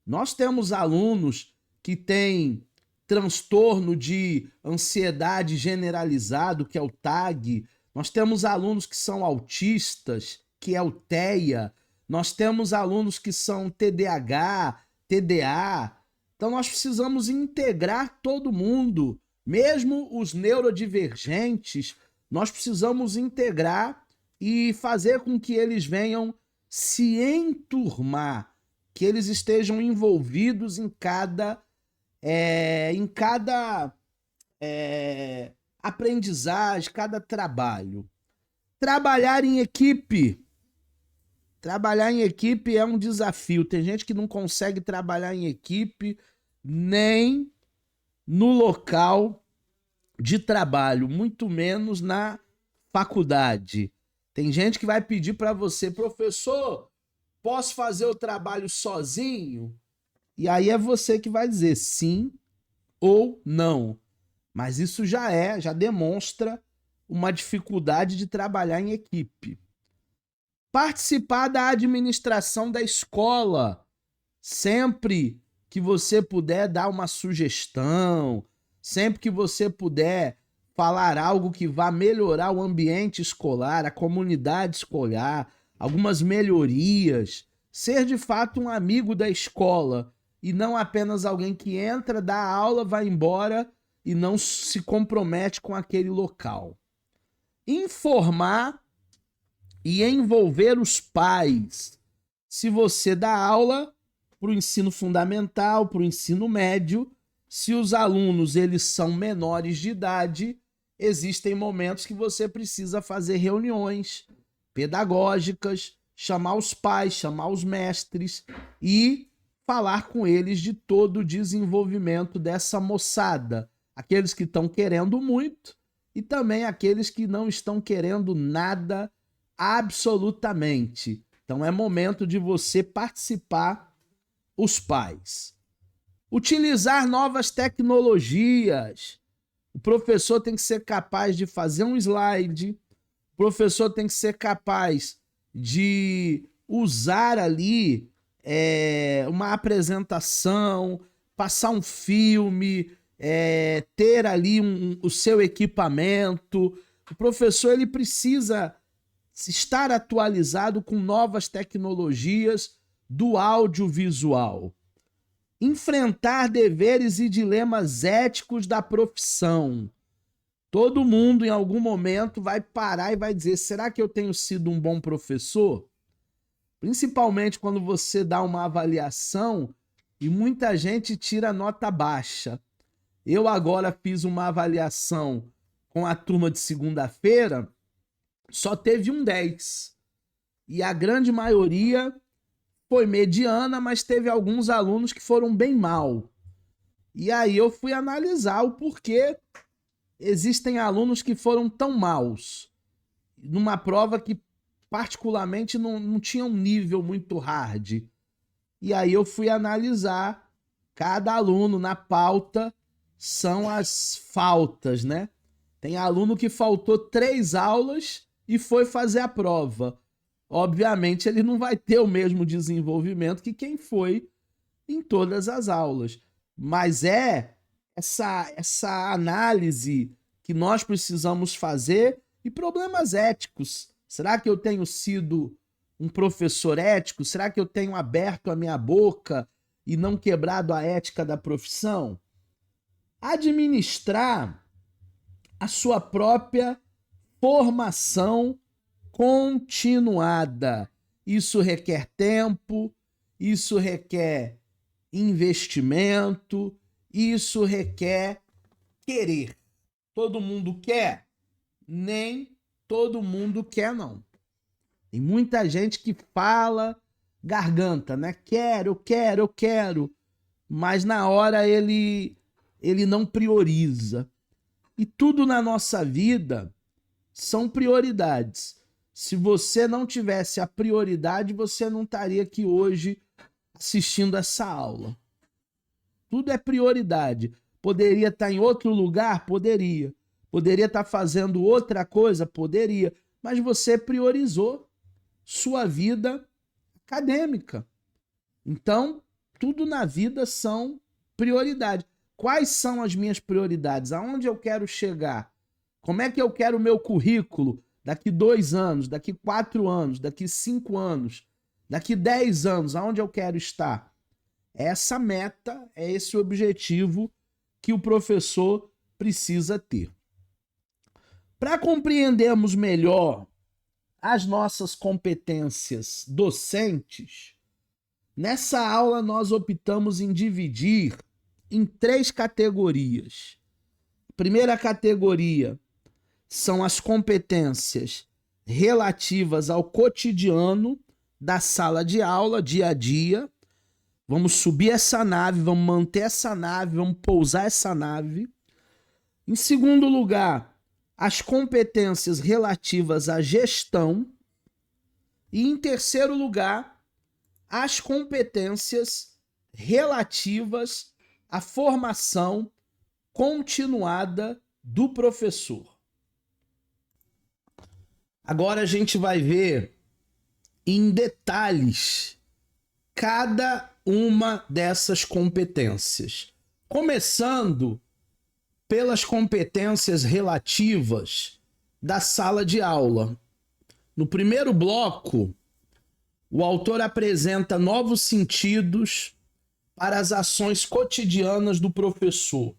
Nós temos alunos que têm transtorno de ansiedade generalizado, que é o TAG. Nós temos alunos que são autistas, que é o TEA. Nós temos alunos que são TDAH, TDA. Então nós precisamos integrar todo mundo, mesmo os neurodivergentes, nós precisamos integrar e fazer com que eles venham se enturmar, que eles estejam envolvidos em cada aprendizagem, cada trabalho. Trabalhar em equipe. Trabalhar em equipe é um desafio. Tem gente que não consegue trabalhar em equipe nem no local de trabalho, muito menos na faculdade. Tem gente que vai pedir para você, professor, posso fazer o trabalho sozinho? E aí é você que vai dizer sim ou não. Mas isso já demonstra uma dificuldade de trabalhar em equipe. Participar da administração da escola. Sempre que você puder dar uma sugestão, sempre que você puder falar algo que vá melhorar o ambiente escolar, a comunidade escolar, algumas melhorias, ser de fato um amigo da escola e não apenas alguém que entra, dá aula, vai embora e não se compromete com aquele local. Informar e envolver os pais. Se você dá aula para o ensino fundamental, para o ensino médio, se os alunos eles são menores de idade, existem momentos que você precisa fazer reuniões pedagógicas, chamar os pais, chamar os mestres e falar com eles de todo o desenvolvimento dessa moçada. Aqueles que estão querendo muito e também aqueles que não estão querendo nada absolutamente. Então é momento de você participar, os pais. Utilizar novas tecnologias. O professor tem que ser capaz de fazer um slide, o professor tem que ser capaz de usar ali uma apresentação, passar um filme, ter ali o seu equipamento. O professor ele precisa estar atualizado com novas tecnologias do audiovisual. Enfrentar deveres e dilemas éticos da profissão. Todo mundo, em algum momento, vai parar e vai dizer: será que eu tenho sido um bom professor? Principalmente quando você dá uma avaliação e muita gente tira nota baixa. Eu agora fiz uma avaliação com a turma de segunda-feira, só teve um 10. E a grande maioria foi mediana, mas teve alguns alunos que foram bem mal. E aí eu fui analisar o porquê existem alunos que foram tão maus numa prova que particularmente não tinha um nível muito hard. E aí eu fui analisar cada aluno na pauta, são as faltas, né? Tem aluno que faltou 3 aulas e foi fazer a prova. Obviamente, ele não vai ter o mesmo desenvolvimento que quem foi em todas as aulas. Mas essa análise que nós precisamos fazer e problemas éticos. Será que eu tenho sido um professor ético? Será que eu tenho aberto a minha boca e não quebrado a ética da profissão? Administrar a sua própria formação continuada. Isso requer tempo, isso requer investimento, isso requer querer. Todo mundo quer? Nem todo mundo quer, não. Tem muita gente que fala garganta, né? Quero, quero, quero. Mas na hora ele não prioriza. E tudo na nossa vida são prioridades. Se você não tivesse a prioridade, você não estaria aqui hoje assistindo essa aula. Tudo é prioridade. Poderia estar em outro lugar? Poderia. Poderia estar fazendo outra coisa? Poderia. Mas você priorizou sua vida acadêmica. Então, tudo na vida são prioridades. Quais são as minhas prioridades? Aonde eu quero chegar? Como é que eu quero o meu currículo daqui 2 anos, daqui 4 anos, daqui 5 anos, daqui 10 anos? Aonde eu quero estar? Essa meta, é esse objetivo que o professor precisa ter. Para compreendermos melhor as nossas competências docentes, nessa aula nós optamos em dividir em 3 categorias. A primeira categoria são as competências relativas ao cotidiano da sala de aula, dia a dia. Vamos subir essa nave, vamos manter essa nave, vamos pousar essa nave. Em segundo lugar, as competências relativas à gestão. E em terceiro lugar, as competências relativas à formação continuada do professor. Agora a gente vai ver em detalhes cada uma dessas competências. Começando pelas competências relativas da sala de aula. No primeiro bloco, o autor apresenta novos sentidos para as ações cotidianas do professor,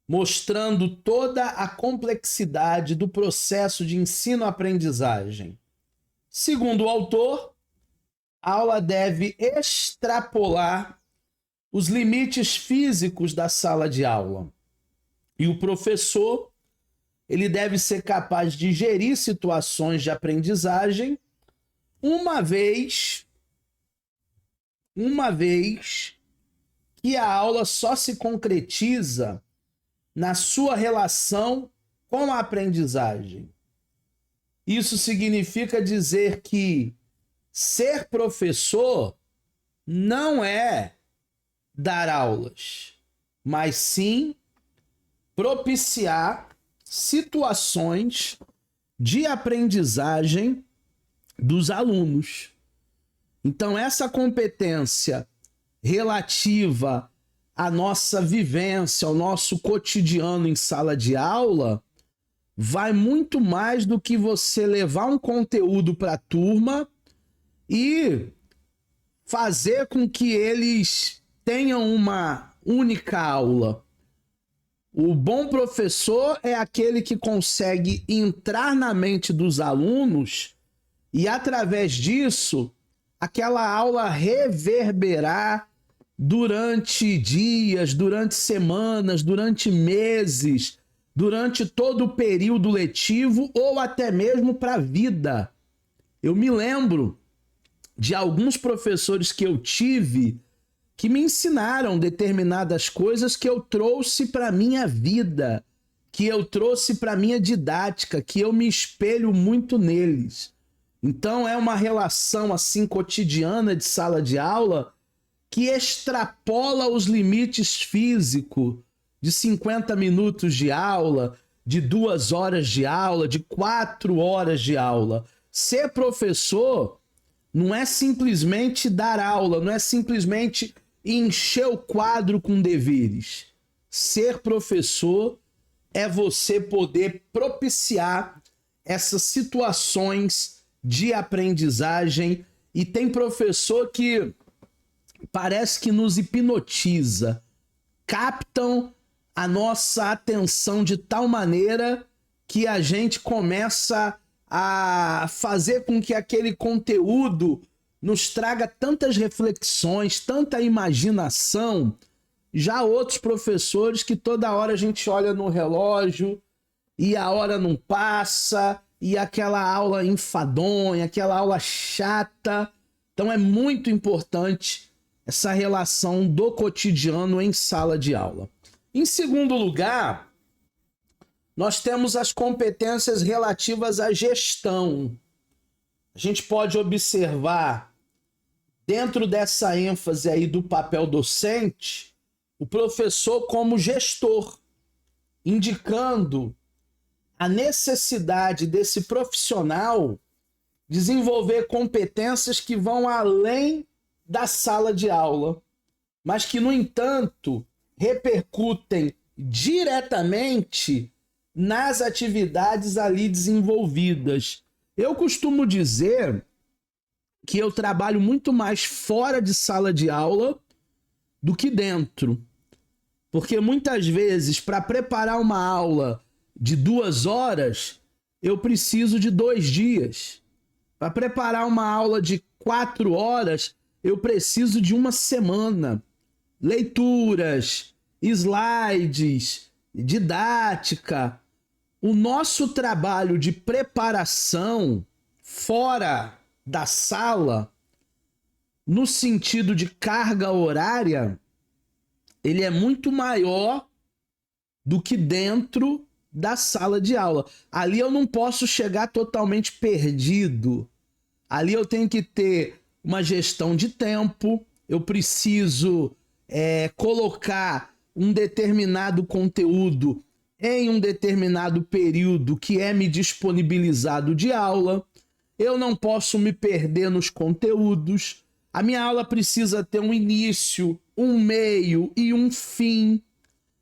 mostrando toda a complexidade do processo de ensino-aprendizagem. Segundo o autor, a aula deve extrapolar os limites físicos da sala de aula. E o professor, ele deve ser capaz de gerir situações de aprendizagem uma vez que a aula só se concretiza na sua relação com a aprendizagem. Isso significa dizer que ser professor não é dar aulas, mas sim propiciar situações de aprendizagem dos alunos. Então, essa competência relativa à nossa vivência, ao nosso cotidiano em sala de aula, vai muito mais do que você levar um conteúdo para a turma e fazer com que eles tenham uma única aula. O bom professor é aquele que consegue entrar na mente dos alunos e, através disso, aquela aula reverberar durante dias, durante semanas, durante meses, durante todo o período letivo ou até mesmo para a vida. Eu me lembro de alguns professores que eu tive que me ensinaram determinadas coisas que eu trouxe para minha vida, que eu trouxe para minha didática, que eu me espelho muito neles. Então é uma relação assim cotidiana de sala de aula que extrapola os limites físicos de 50 minutos de aula, de 2 horas de aula, de 4 horas de aula. Ser professor não é simplesmente dar aula, não é simplesmente encher o quadro com deveres. Ser professor é você poder propiciar essas situações de aprendizagem, e tem professor que parece que nos hipnotiza, captam a nossa atenção de tal maneira que a gente começa a fazer com que aquele conteúdo nos traga tantas reflexões, tanta imaginação. Já outros professores que toda hora a gente olha no relógio e a hora não passa, e aquela aula enfadonha, aquela aula chata. Então é muito importante essa relação do cotidiano em sala de aula. Em segundo lugar, nós temos as competências relativas à gestão. A gente pode observar, dentro dessa ênfase aí do papel docente, o professor como gestor, indicando a necessidade desse profissional desenvolver competências que vão além da sala de aula, mas que, no entanto, repercutem diretamente nas atividades ali desenvolvidas. Eu costumo dizer que eu trabalho muito mais fora de sala de aula do que dentro. Porque muitas vezes, para preparar uma aula de 2 horas, eu preciso de 2 dias. Para preparar uma aula de 4 horas, eu preciso de 1 semana. Leituras, slides, didática. O nosso trabalho de preparação fora da sala, no sentido de carga horária, ele é muito maior do que dentro da sala de aula. Ali eu não posso chegar totalmente perdido. Ali eu tenho que ter uma gestão de tempo, eu preciso colocar um determinado conteúdo em um determinado período que é me disponibilizado de aula. Eu não posso me perder nos conteúdos. A minha aula precisa ter um início, um meio e um fim.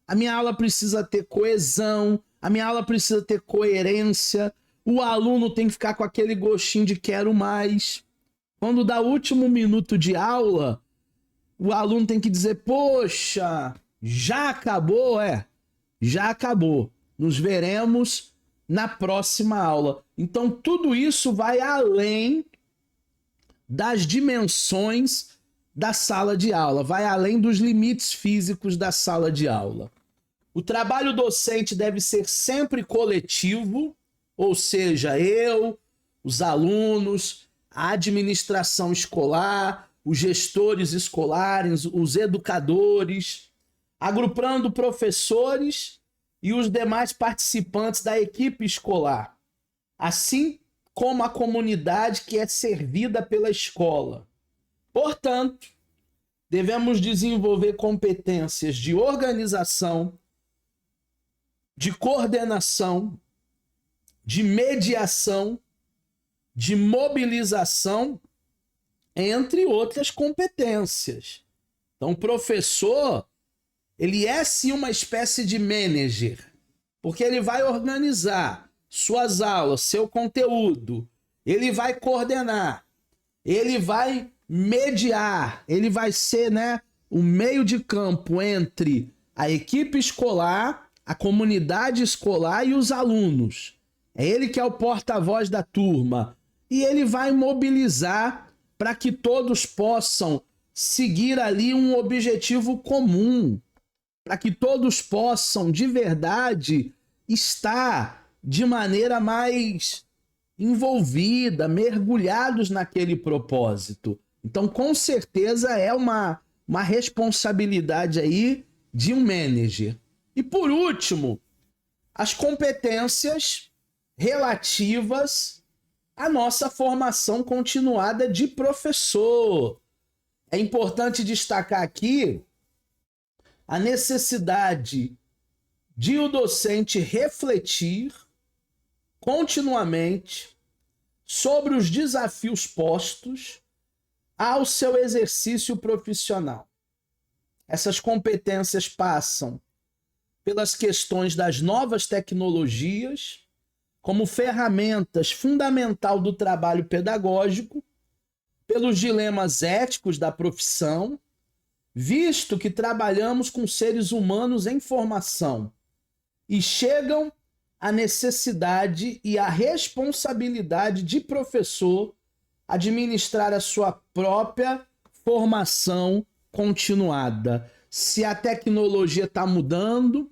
A minha aula precisa ter coesão. A minha aula precisa ter coerência. O aluno tem que ficar com aquele gostinho de quero mais. Quando dá o último minuto de aula, o aluno tem que dizer, poxa, já acabou? Já acabou. Nos veremos na próxima aula. Então, tudo isso vai além das dimensões da sala de aula, vai além dos limites físicos da sala de aula. O trabalho docente deve ser sempre coletivo, ou seja, eu, os alunos, a administração escolar, os gestores escolares, os educadores, agrupando professores e os demais participantes da equipe escolar, assim como a comunidade que é servida pela escola. Portanto, devemos desenvolver competências de organização, de coordenação, de mediação, de mobilização entre outras competências. Então, o professor, ele é sim uma espécie de manager, porque ele vai organizar suas aulas, seu conteúdo, ele vai coordenar, ele vai mediar, ele vai ser, né, o meio de campo entre a equipe escolar, a comunidade escolar e os alunos. É ele que é o porta-voz da turma. E ele vai mobilizar para que todos possam seguir ali um objetivo comum, para que todos possam, de verdade, estar de maneira mais envolvida, mergulhados naquele propósito. Então, com certeza, é uma responsabilidade aí de um manager. E, por último, as competências relativas à nossa formação continuada de professor. É importante destacar aqui a necessidade de o docente refletir continuamente sobre os desafios postos ao seu exercício profissional. Essas competências passam pelas questões das novas tecnologias como ferramentas fundamental do trabalho pedagógico, pelos dilemas éticos da profissão, visto que trabalhamos com seres humanos em formação e chegam a necessidade e a responsabilidade de professor administrar a sua própria formação continuada. Se a tecnologia está mudando,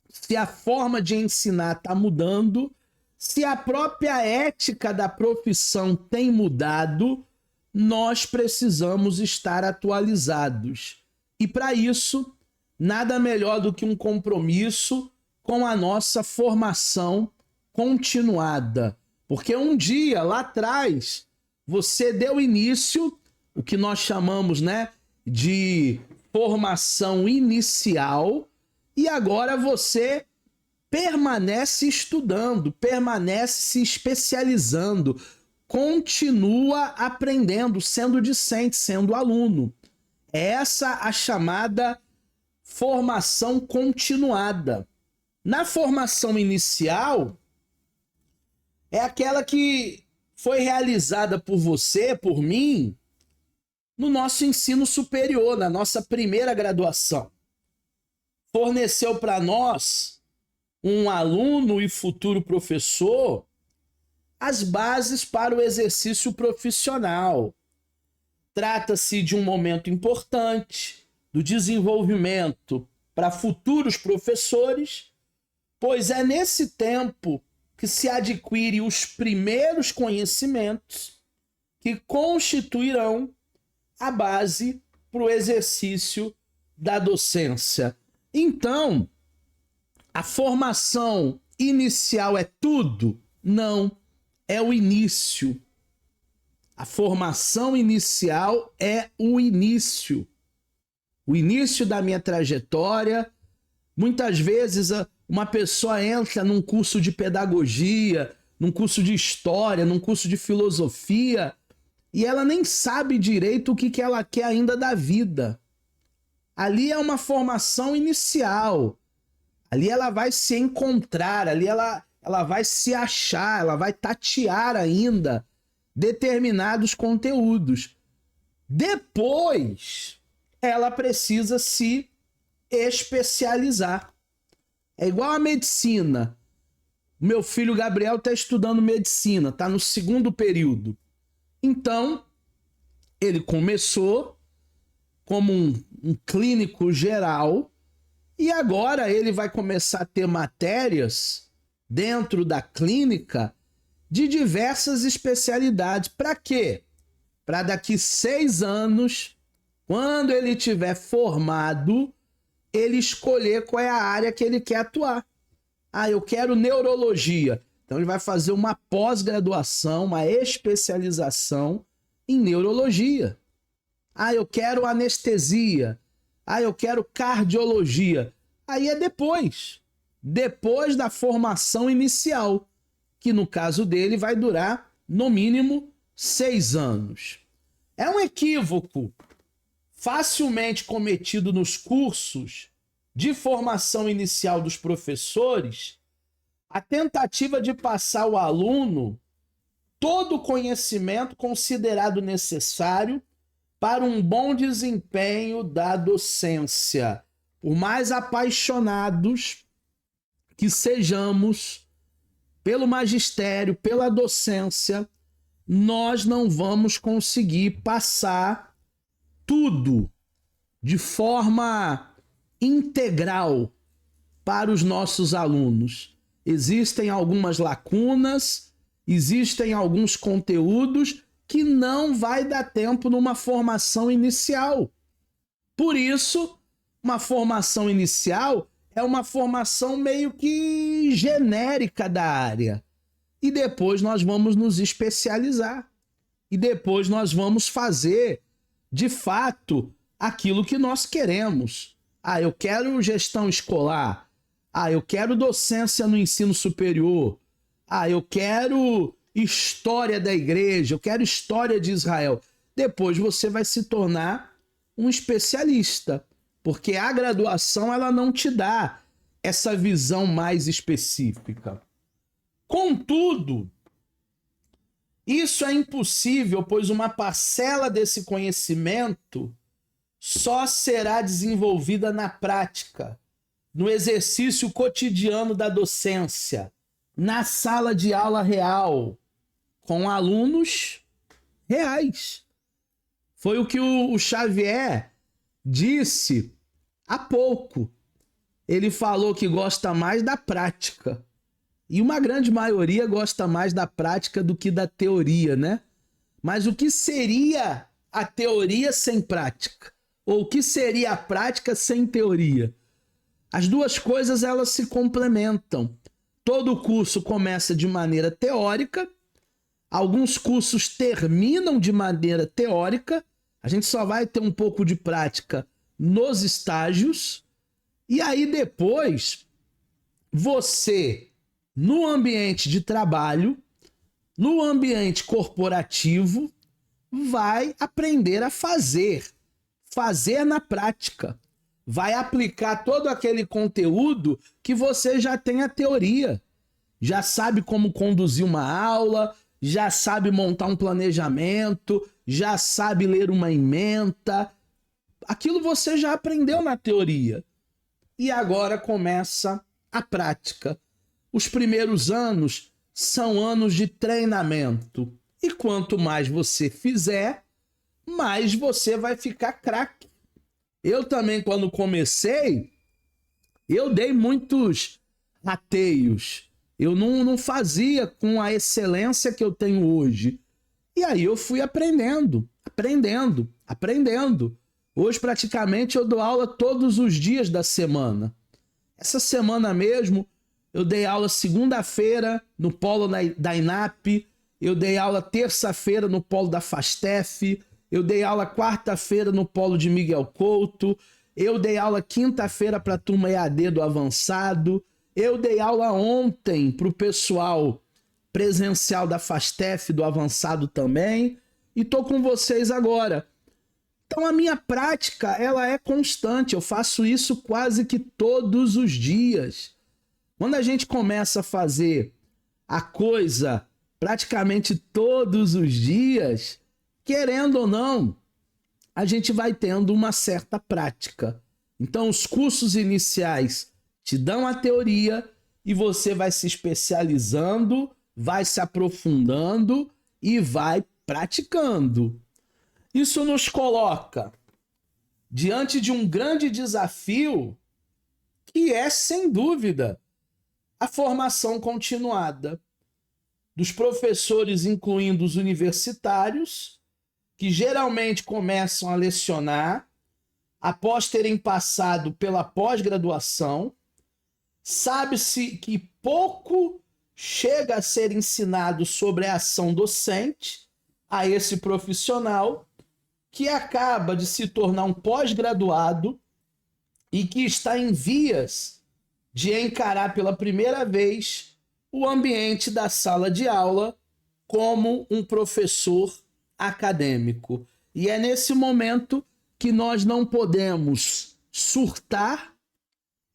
se a forma de ensinar está mudando, se a própria ética da profissão tem mudado, nós precisamos estar atualizados. E para isso, nada melhor do que um compromisso com a nossa formação continuada. Porque um dia, lá atrás, você deu início, o que nós chamamos, né, de formação inicial, e agora você permanece estudando, permanece se especializando, continua aprendendo, sendo discente, sendo aluno. É essa a chamada formação continuada. Na formação inicial, é aquela que foi realizada por você, por mim, no nosso ensino superior, na nossa primeira graduação. Forneceu para nós, um aluno e futuro professor, as bases para o exercício profissional. Trata-se de um momento importante do desenvolvimento para futuros professores, pois é nesse tempo que se adquire os primeiros conhecimentos que constituirão a base para o exercício da docência. Então, a formação inicial é tudo? Não, é o início. A formação inicial é o início. O início da minha trajetória. Muitas vezes uma pessoa entra num curso de pedagogia, num curso de história, num curso de filosofia, e ela nem sabe direito o que ela quer ainda da vida. Ali é uma formação inicial. Ali ela vai se encontrar, ali ela vai se achar, ela vai tatear ainda determinados conteúdos. Depois, ela precisa se especializar. É igual a medicina. Meu filho Gabriel está estudando medicina, está no 2º período. Então, ele começou como um clínico geral e agora ele vai começar a ter matérias dentro da clínica de diversas especialidades. Para quê? Para daqui 6 anos, quando ele estiver formado, ele escolher qual é a área que ele quer atuar. Ah, eu quero neurologia. Então ele vai fazer uma pós-graduação, uma especialização em neurologia. Ah, eu quero anestesia. Ah, eu quero cardiologia. Aí é depois da formação inicial, que no caso dele vai durar no mínimo 6 anos. É um equívoco facilmente cometido nos cursos de formação inicial dos professores a tentativa de passar ao aluno todo o conhecimento considerado necessário para um bom desempenho da docência. Por mais apaixonados que sejamos pelo magistério, pela docência, nós não vamos conseguir passar tudo de forma integral para os nossos alunos. Existem algumas lacunas, existem alguns conteúdos que não vai dar tempo numa formação inicial. Por isso, uma formação inicial é uma formação meio que genérica da área. E depois nós vamos nos especializar. E depois nós vamos fazer, de fato, aquilo que nós queremos. Ah, eu quero gestão escolar. Ah, eu quero docência no ensino superior. Ah, eu quero história da igreja, eu quero história de Israel. Depois você vai se tornar um especialista, porque a graduação ela não te dá essa visão mais específica. Contudo, isso é impossível, pois uma parcela desse conhecimento só será desenvolvida na prática, no exercício cotidiano da docência, na sala de aula real, com alunos reais. Foi o que o Xavier disse há pouco. Ele falou que gosta mais da prática. E uma grande maioria gosta mais da prática do que da teoria, né? Mas o que seria a teoria sem prática? Ou o que seria a prática sem teoria? As duas coisas elas se complementam. Todo curso começa de maneira teórica, alguns cursos terminam de maneira teórica, a gente só vai ter um pouco de prática nos estágios, e aí depois você, no ambiente de trabalho, no ambiente corporativo, vai aprender a fazer na prática. Vai aplicar todo aquele conteúdo que você já tem a teoria. Já sabe como conduzir uma aula, já sabe montar um planejamento, já sabe ler uma ementa. Aquilo você já aprendeu na teoria. E agora começa a prática. Os primeiros anos são anos de treinamento. E quanto mais você fizer, mais você vai ficar craque. Eu também, quando comecei, eu dei muitos rateios. Eu não fazia com a excelência que eu tenho hoje. E aí eu fui aprendendo. Hoje, praticamente, eu dou aula todos os dias da semana. Essa semana mesmo, eu dei aula segunda-feira no polo da INAP, eu dei aula terça-feira no polo da FASTEF, eu dei aula quarta-feira no polo de Miguel Couto, eu dei aula quinta-feira para a turma EAD do avançado, eu dei aula ontem para o pessoal presencial da FASTEF do avançado também, e estou com vocês agora. Então a minha prática ela é constante, eu faço isso quase que todos os dias. Quando a gente começa a fazer a coisa praticamente todos os dias, querendo ou não, a gente vai tendo uma certa prática. Então, os cursos iniciais te dão a teoria e você vai se especializando, vai se aprofundando e vai praticando. Isso nos coloca diante de um grande desafio que é, sem dúvida, a formação continuada dos professores, incluindo os universitários, que geralmente começam a lecionar após terem passado pela pós-graduação. Sabe-se que pouco chega a ser ensinado sobre a ação docente a esse profissional que acaba de se tornar um pós-graduado e que está em vias de encarar pela primeira vez o ambiente da sala de aula como um professor acadêmico. E é nesse momento que nós não podemos surtar,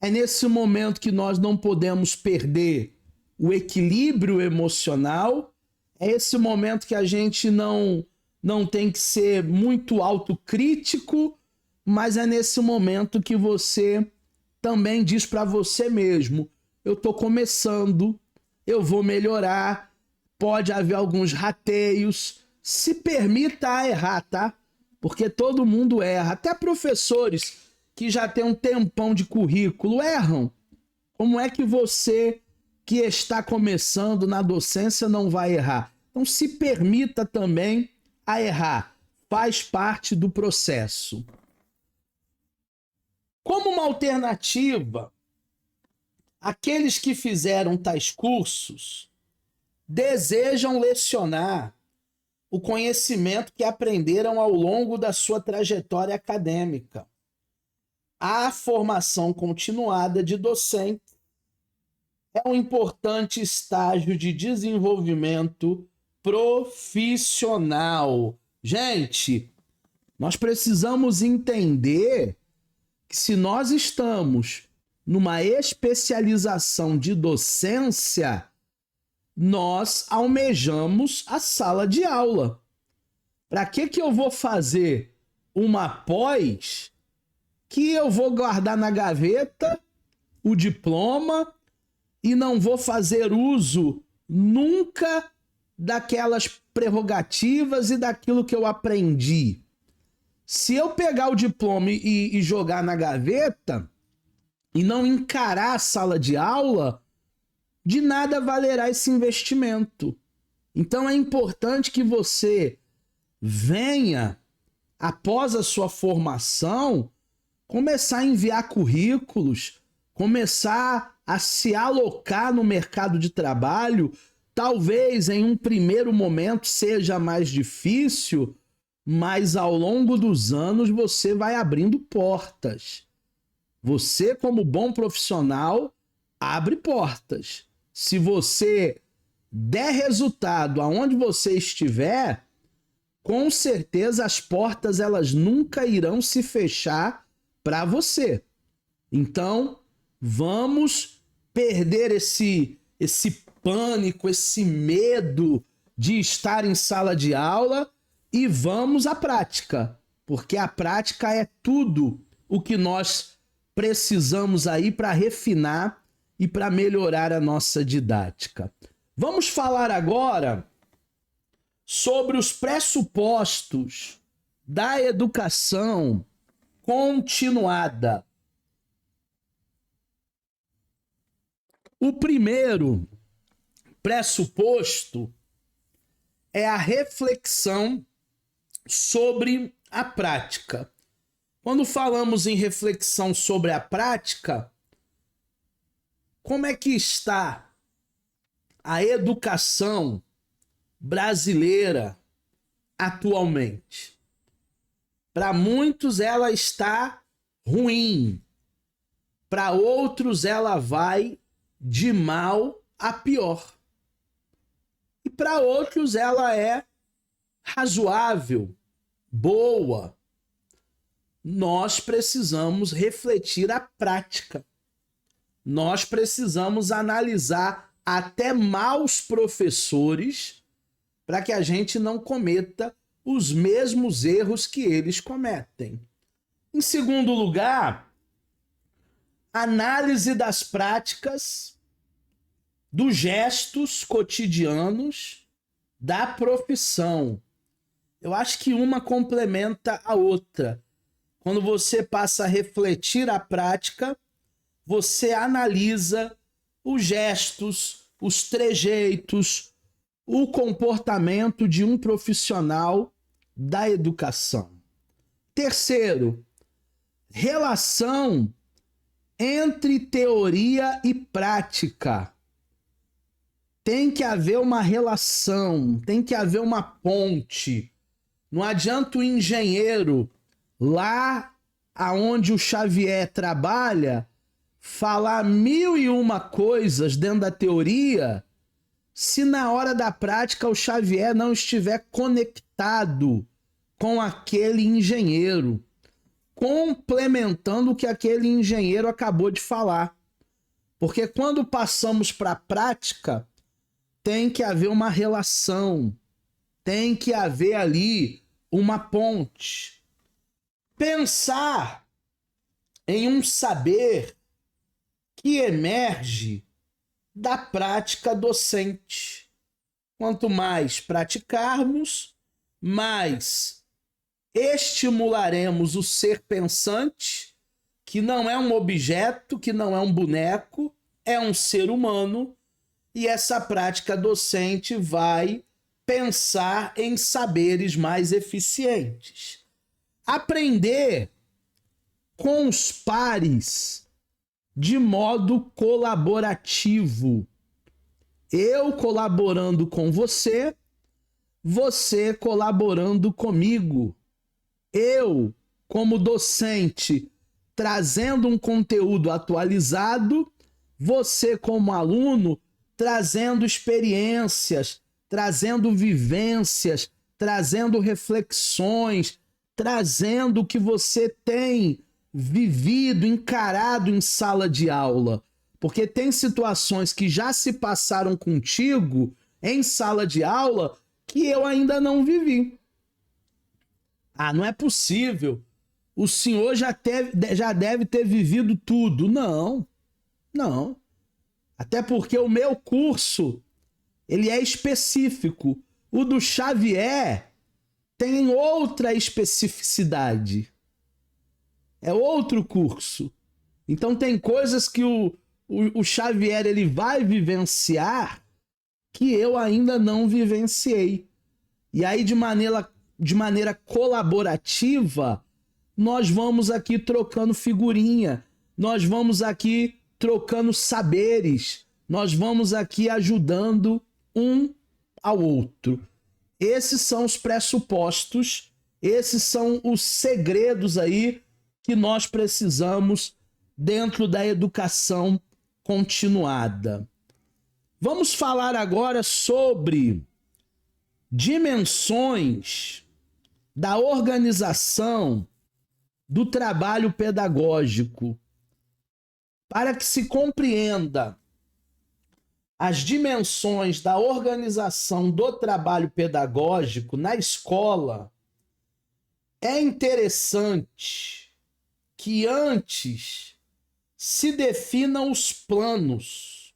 é nesse momento que nós não podemos perder o equilíbrio emocional, é esse momento que a gente não tem que ser muito autocrítico, mas é nesse momento que você também diz para você mesmo: eu estou começando, eu vou melhorar, pode haver alguns rateios, se permita errar, tá? Porque todo mundo erra, até professores que já têm um tempão de currículo erram. Como é que você que está começando na docência não vai errar? Então se permita também a errar, faz parte do processo. Como uma alternativa, aqueles que fizeram tais cursos desejam lecionar o conhecimento que aprenderam ao longo da sua trajetória acadêmica. A formação continuada de docente é um importante estágio de desenvolvimento profissional. Gente, nós precisamos entender que se nós estamos numa especialização de docência, nós almejamos a sala de aula. Para que eu vou fazer uma pós que eu vou guardar na gaveta o diploma e não vou fazer uso nunca daquelas prerrogativas e daquilo que eu aprendi? Se eu pegar o diploma e jogar na gaveta e não encarar a sala de aula, de nada valerá esse investimento. Então é importante que você venha, após a sua formação, começar a enviar currículos, começar a se alocar no mercado de trabalho. Talvez em um primeiro momento seja mais difícil, mas ao longo dos anos você vai abrindo portas. Você, como bom profissional, abre portas. Se você der resultado aonde você estiver, com certeza as portas elas nunca irão se fechar para você. Então, vamos perder esse pânico, esse medo de estar em sala de aula e vamos à prática, porque a prática é tudo o que nós precisamos aí para refinar e para melhorar a nossa didática. Vamos falar agora sobre os pressupostos da educação continuada. O primeiro pressuposto é a reflexão sobre a prática. Quando falamos em reflexão sobre a prática, como é que está a educação brasileira atualmente? Para muitos ela está ruim, para outros ela vai de mal a pior. E para outros ela é razoável, boa. Nós precisamos refletir a prática. Nós precisamos analisar até maus professores para que a gente não cometa os mesmos erros que eles cometem. Em segundo lugar, análise das práticas, dos gestos cotidianos da profissão. Eu acho que uma complementa a outra. Quando você passa a refletir a prática, você analisa os gestos, os trejeitos, o comportamento de um profissional da educação. Terceiro, relação entre teoria e prática. Tem que haver uma relação, tem que haver uma ponte. Não adianta o engenheiro lá aonde o Xavier trabalha falar 1001 coisas dentro da teoria, se na hora da prática o Xavier não estiver conectado com aquele engenheiro, complementando o que aquele engenheiro acabou de falar. Porque quando passamos para a prática, tem que haver uma relação, tem que haver ali uma ponte. Pensar em um saber que emerge da prática docente. Quanto mais praticarmos, mais estimularemos o ser pensante, que não é um objeto, que não é um boneco, é um ser humano, e essa prática docente vai pensar em saberes mais eficientes. Aprender com os pares de modo colaborativo. Eu colaborando com você, você colaborando comigo. Eu, como docente, trazendo um conteúdo atualizado, você, como aluno, trazendo experiências, trazendo vivências, trazendo reflexões, trazendo o que você tem vivido, encarado em sala de aula. Porque tem situações que já se passaram contigo em sala de aula que eu ainda não vivi. Ah, não é possível. O senhor já deve ter vivido tudo. Não, não. Até porque o meu curso, ele é específico. O do Xavier tem outra especificidade. É outro curso. Então tem coisas que o Xavier ele vai vivenciar que eu ainda não vivenciei. E aí, de maneira colaborativa, nós vamos aqui trocando figurinha, nós vamos aqui trocando saberes, nós vamos aqui ajudando um ao outro. Esses são os pressupostos, esses são os segredos aí que nós precisamos dentro da educação continuada. Vamos falar agora sobre dimensões da organização do trabalho pedagógico. Para que se compreenda as dimensões da organização do trabalho pedagógico na escola, é interessante que antes se definam os planos,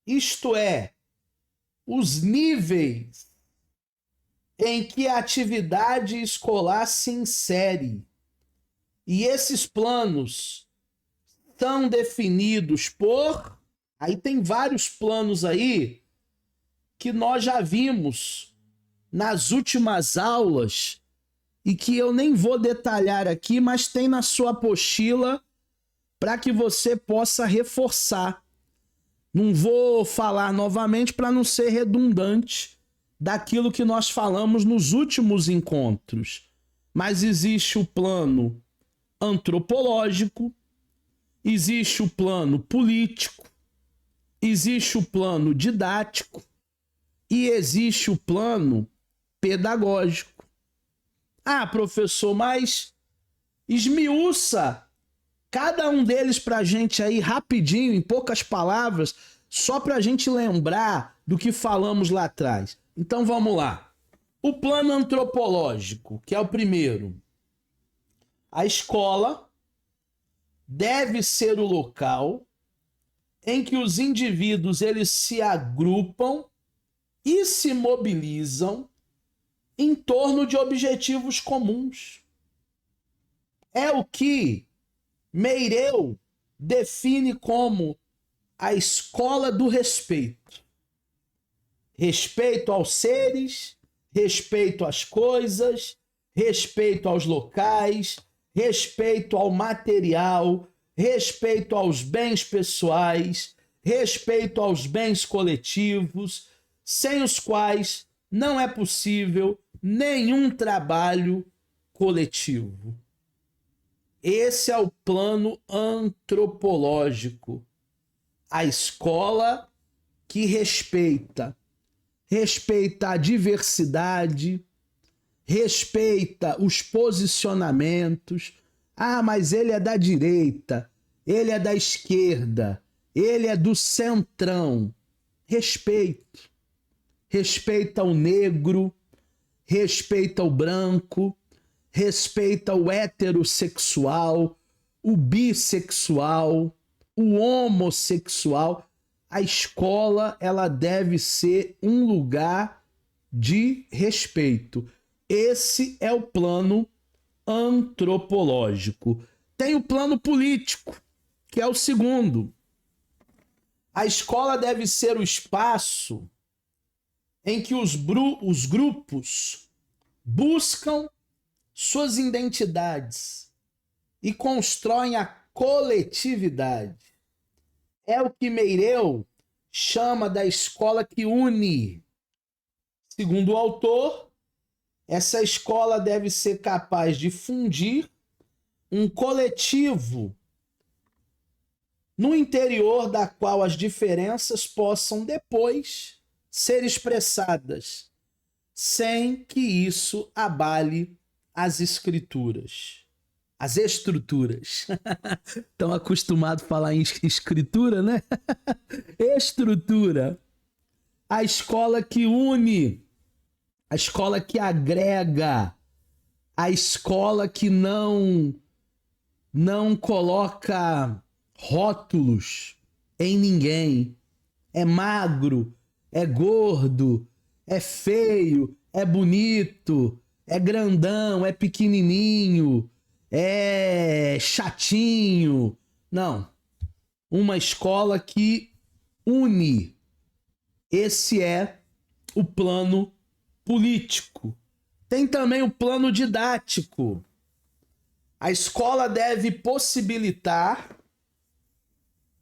isto é, os níveis em que a atividade escolar se insere. E esses planos são definidos por... Aí tem vários planos aí que nós já vimos nas últimas aulas e que eu nem vou detalhar aqui, mas tem na sua apostila para que você possa reforçar. Não vou falar novamente para não ser redundante daquilo que nós falamos nos últimos encontros. Mas existe o plano antropológico, existe o plano político, existe o plano didático e existe o plano pedagógico. Ah, professor, mas esmiuça cada um deles para a gente aí rapidinho, em poucas palavras, só para a gente lembrar do que falamos lá atrás. Então vamos lá. O plano antropológico, que é o primeiro. A escola deve ser o local em que os indivíduos eles se agrupam e se mobilizam em torno de objetivos comuns. É o que Meireu define como a escola do respeito. Respeito aos seres, respeito às coisas, respeito aos locais, respeito ao material, respeito aos bens pessoais, respeito aos bens coletivos, sem os quais não é possível nenhum trabalho coletivo. Esse é o plano antropológico. A escola que respeita a diversidade, respeita os posicionamentos. Ah, mas ele é da direita, ele é da esquerda, ele é do centrão. Respeito. Respeita o negro, respeita o branco, respeita o heterossexual, o bissexual, o homossexual. A escola, ela deve ser um lugar de respeito. Esse é o plano antropológico. Tem o plano político, que é o segundo. A escola deve ser o espaço em que os grupos buscam suas identidades e constroem a coletividade. É o que Meireu chama da escola que une. Segundo o autor, essa escola deve ser capaz de fundir um coletivo no interior da qual as diferenças possam depois ser expressadas, sem que isso abale as escrituras, as estruturas. Estão acostumados a falar em escritura, né? Estrutura. A escola que une, a escola que agrega, a escola que não coloca rótulos em ninguém. É magro, é gordo, é feio, é bonito, é grandão, é pequenininho, é chatinho. Não. Uma escola que une. Esse é o plano político. Tem também o plano didático. A escola deve possibilitar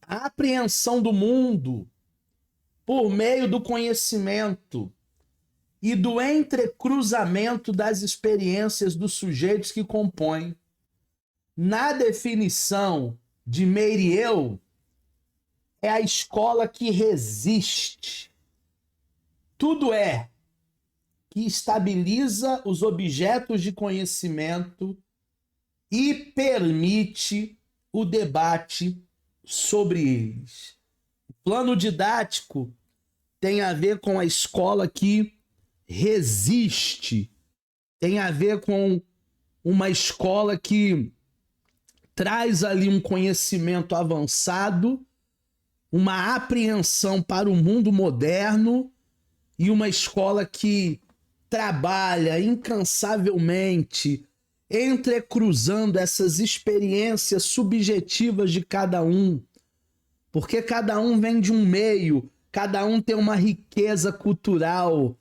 a apreensão do mundo por meio do conhecimento e do entrecruzamento das experiências dos sujeitos que compõem. Na definição de Meireu, é a escola que resiste. Tudo é que estabiliza os objetos de conhecimento e permite o debate sobre eles. O plano didático tem a ver com a escola que resiste, tem a ver com uma escola que traz ali um conhecimento avançado, uma apreensão para o mundo moderno e uma escola que trabalha incansavelmente entrecruzando essas experiências subjetivas de cada um, porque cada um vem de um meio, cada um tem uma riqueza cultural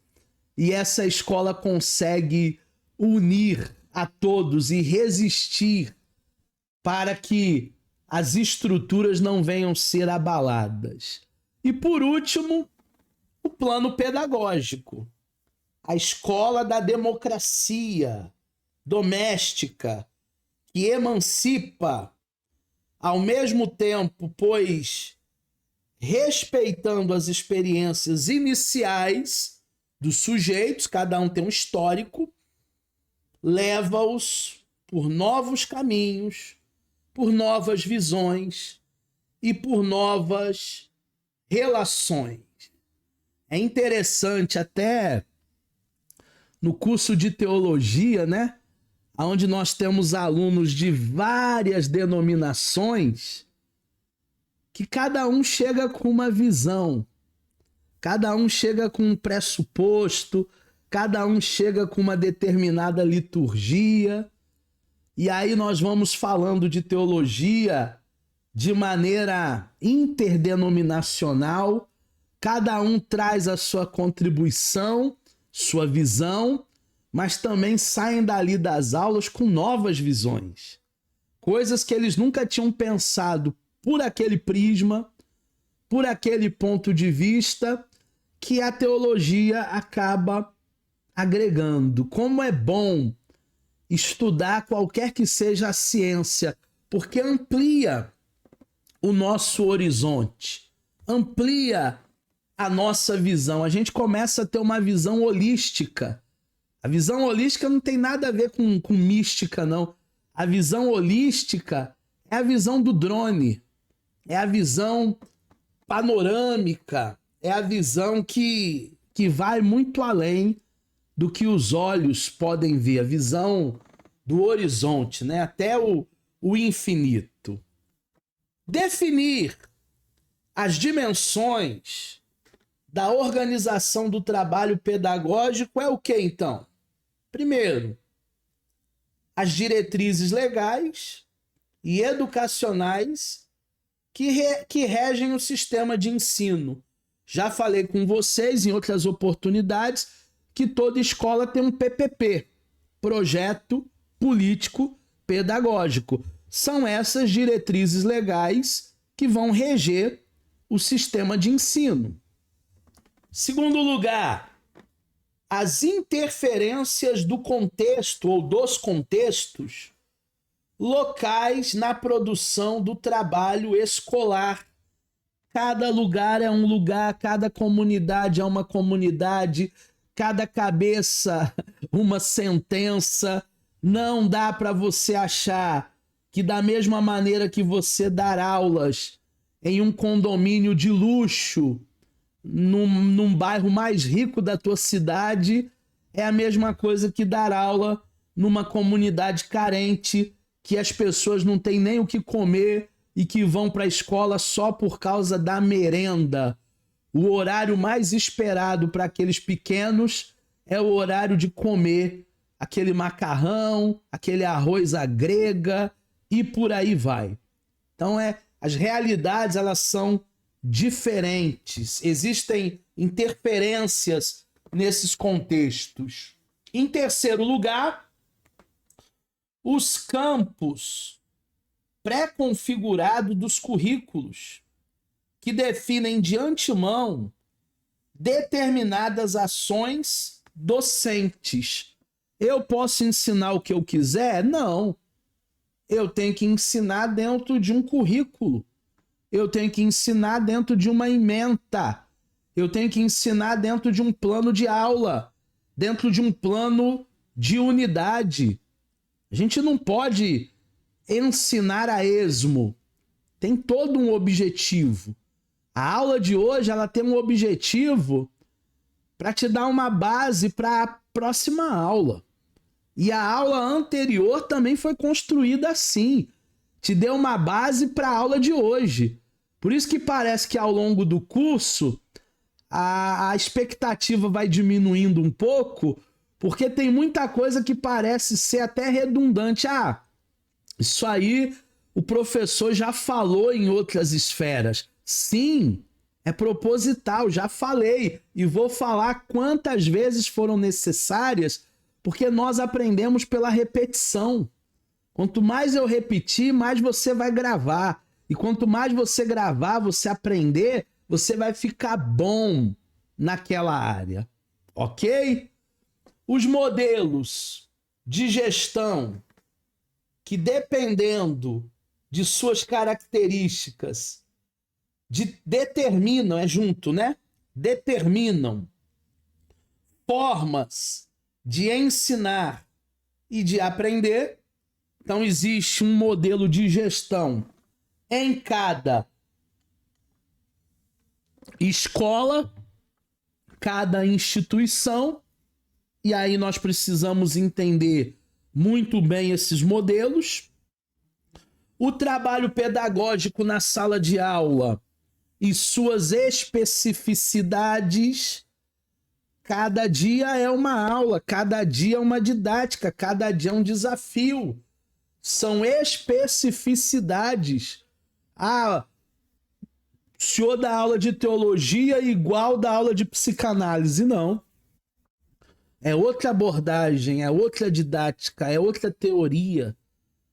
e essa escola consegue unir a todos e resistir para que as estruturas não venham ser abaladas. E por último, o plano pedagógico. A escola da democracia doméstica, que emancipa, ao mesmo tempo, pois respeitando as experiências iniciais dos sujeitos, cada um tem um histórico, leva-os por novos caminhos, por novas visões e por novas relações. É interessante até no curso de teologia, né? Onde nós temos alunos de várias denominações, que cada um chega com uma visão, cada um chega com um pressuposto, cada um chega com uma determinada liturgia, e aí nós vamos falando de teologia de maneira interdenominacional, cada um traz a sua contribuição, sua visão, mas também saem dali das aulas com novas visões. Coisas que eles nunca tinham pensado por aquele prisma, por aquele ponto de vista, que a teologia acaba agregando. Como é bom estudar qualquer que seja a ciência, porque amplia o nosso horizonte, amplia a nossa visão. A gente começa a ter uma visão holística A visão holística não tem nada a ver com mística, não. A visão holística é a visão do drone, é a visão panorâmica, é a visão que vai muito além do que os olhos podem ver, a visão do horizonte, né? Até o infinito. Definir as dimensões da organização do trabalho pedagógico é o que, então? Primeiro, as diretrizes legais e educacionais que regem o sistema de ensino. Já falei com vocês em outras oportunidades que toda escola tem um PPP, Projeto Político Pedagógico. São essas diretrizes legais que vão reger o sistema de ensino. Segundo lugar, as interferências do contexto ou dos contextos locais na produção do trabalho escolar. Cada lugar é um lugar, cada comunidade é uma comunidade, cada cabeça uma sentença. Não dá para você achar que da mesma maneira que você dar aulas em um condomínio de luxo, num bairro mais rico da tua cidade, é a mesma coisa que dar aula numa comunidade carente, que as pessoas não têm nem o que comer e que vão para a escola só por causa da merenda. O horário mais esperado para aqueles pequenos é o horário de comer aquele macarrão, aquele arroz à grega e por aí vai. Então as realidades, elas são diferentes. Existem interferências nesses contextos. Em terceiro lugar, os campos pré-configurados dos currículos, que definem de antemão determinadas ações docentes. Eu posso ensinar o que eu quiser? Não. Eu tenho que ensinar dentro de um currículo. Eu tenho que ensinar dentro de uma ementa. Eu tenho que ensinar dentro de um plano de aula, dentro de um plano de unidade. A gente não pode ensinar a esmo. Tem todo um objetivo. A aula de hoje, ela tem um objetivo para te dar uma base para a próxima aula. E a aula anterior também foi construída assim. Te deu uma base para a aula de hoje. Por isso que parece que ao longo do curso a expectativa vai diminuindo um pouco, porque tem muita coisa que parece ser até redundante. Ah, isso aí o professor já falou em outras esferas. Sim, é proposital, já falei. E vou falar quantas vezes foram necessárias, porque nós aprendemos pela repetição. Quanto mais eu repetir, mais você vai gravar. E quanto mais você gravar, você aprender, você vai ficar bom naquela área. Ok? Os modelos de gestão que, dependendo de suas características, determinam, é junto, né? Determinam formas de ensinar e de aprender. Então, existe um modelo de gestão em cada escola, cada instituição, e aí nós precisamos entender muito bem esses modelos. O trabalho pedagógico na sala de aula e suas especificidades. Cada dia é uma aula, cada dia é uma didática, cada dia é um desafio. São especificidades. Ah, o senhor dá aula de teologia igual da aula de psicanálise. Não. É outra abordagem, é outra didática, é outra teoria.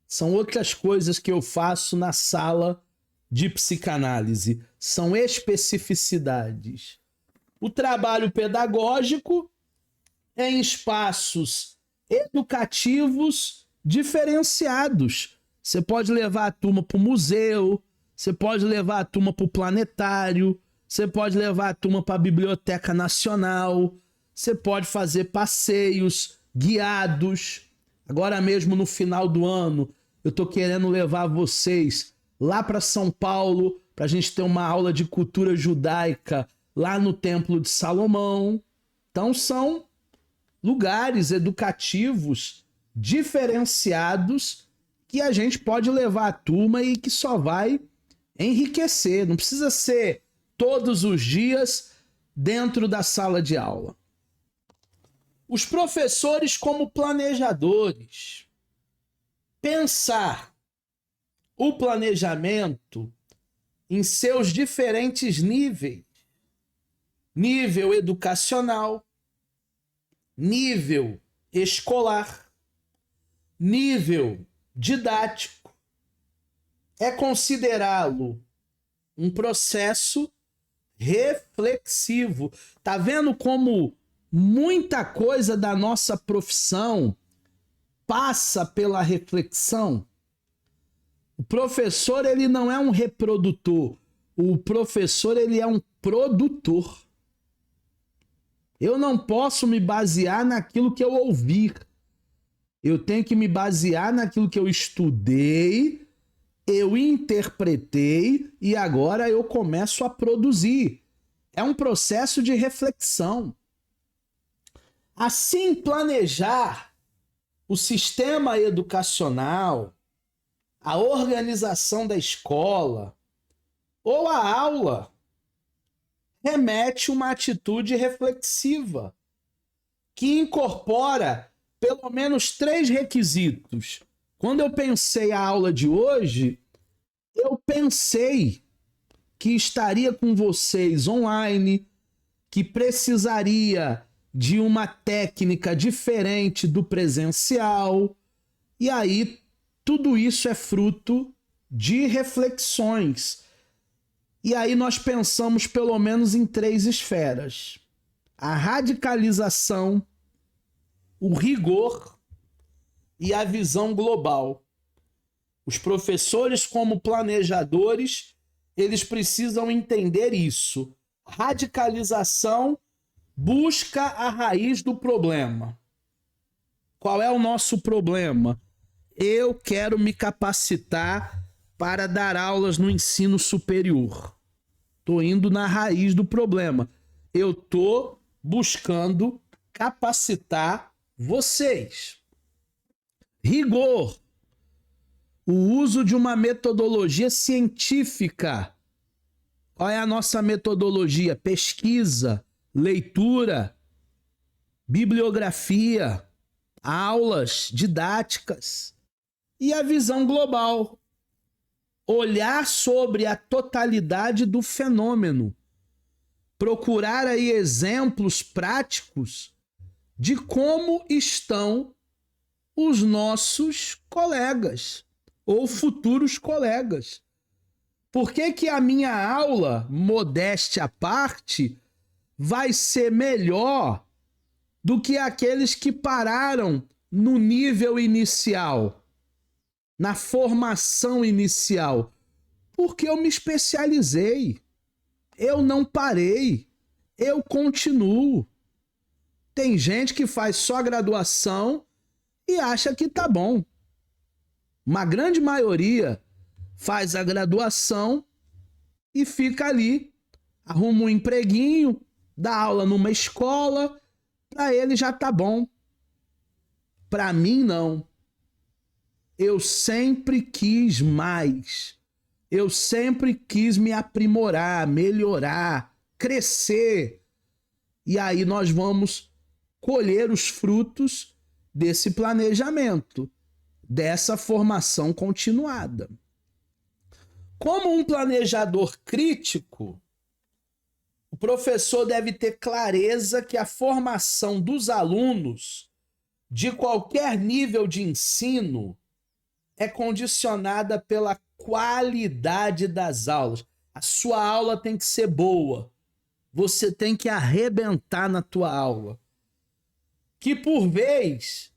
São outras coisas que eu faço na sala de psicanálise. São especificidades. O trabalho pedagógico é em espaços educativos diferenciados. Você pode levar a turma para o museu, você pode levar a turma para o planetário, você pode levar a turma para a Biblioteca Nacional, Você pode fazer passeios guiados. Agora mesmo no final do ano, eu tô querendo levar vocês lá para São Paulo para a gente ter uma aula de cultura judaica lá no Templo de Salomão. Então são lugares educativos diferenciados que a gente pode levar a turma e que só vai enriquecer. Não precisa ser todos os dias dentro da sala de aula. Os professores como planejadores. Pensar o planejamento em seus diferentes níveis. Nível educacional, nível escolar, nível didático. É considerá-lo um processo reflexivo. Tá vendo como muita coisa da nossa profissão passa pela reflexão? O professor, ele não é um reprodutor. O professor, ele é um produtor. Eu não posso me basear naquilo que eu ouvi. Eu tenho que me basear naquilo que eu estudei, eu interpretei e agora eu começo a produzir. É um processo de reflexão. Assim, planejar o sistema educacional, a organização da escola ou a aula remete uma atitude reflexiva que incorpora pelo menos 3 requisitos. Quando eu pensei a aula de hoje, eu pensei que estaria com vocês online, que precisaria de uma técnica diferente do presencial. E aí, tudo isso é fruto de reflexões. E aí nós pensamos pelo menos em 3 esferas: a radicalização, o rigor e a visão global. Os professores, como planejadores, eles precisam entender isso. Radicalização busca a raiz do problema. Qual é o nosso problema? Eu quero me capacitar para dar aulas no ensino superior. Estou indo na raiz do problema. Eu estou buscando capacitar vocês. Rigor. O uso de uma metodologia científica. Qual é a nossa metodologia? Pesquisa, leitura, bibliografia, aulas didáticas. E a visão global. Olhar sobre a totalidade do fenômeno. Procurar aí exemplos práticos de como estão os nossos colegas ou futuros colegas. Por que que a minha aula, modéstia à parte, vai ser melhor do que aqueles que pararam no nível inicial? Na formação inicial, porque eu me especializei, eu não parei, eu continuo. Tem gente que faz só graduação e acha que tá bom. Uma grande maioria faz a graduação e fica ali, arruma um empreguinho, dá aula numa escola, para ele já tá bom. Para mim, não. Eu sempre quis mais. Eu sempre quis me aprimorar, melhorar, crescer. E aí nós vamos colher os frutos desse planejamento, dessa formação continuada. Como um planejador crítico, o professor deve ter clareza que a formação dos alunos de qualquer nível de ensino é condicionada pela qualidade das aulas. A sua aula tem que ser boa. Você tem que arrebentar na tua aula. Que, por vez,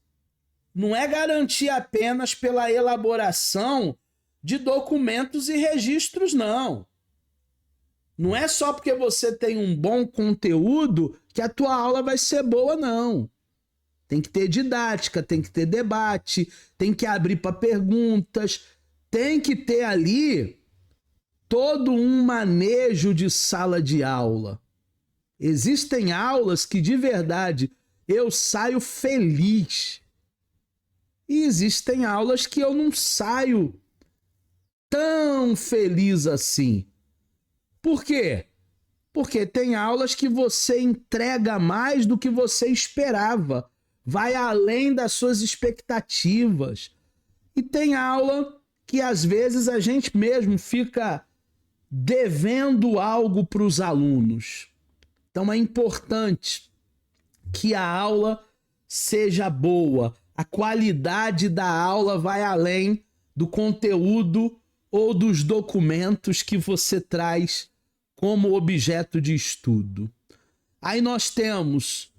não é garantia apenas pela elaboração de documentos e registros, não. Não é só porque você tem um bom conteúdo que a tua aula vai ser boa, não. Tem que ter didática, tem que ter debate, tem que abrir para perguntas, tem que ter ali todo um manejo de sala de aula. Existem aulas que de verdade eu saio feliz. E existem aulas que eu não saio tão feliz assim. Por quê? Porque tem aulas que você entrega mais do que você esperava, vai além das suas expectativas. E tem aula que às vezes a gente mesmo fica devendo algo para os alunos. Então é importante que a aula seja boa. A qualidade da aula vai além do conteúdo ou dos documentos que você traz como objeto de estudo. Aí nós temos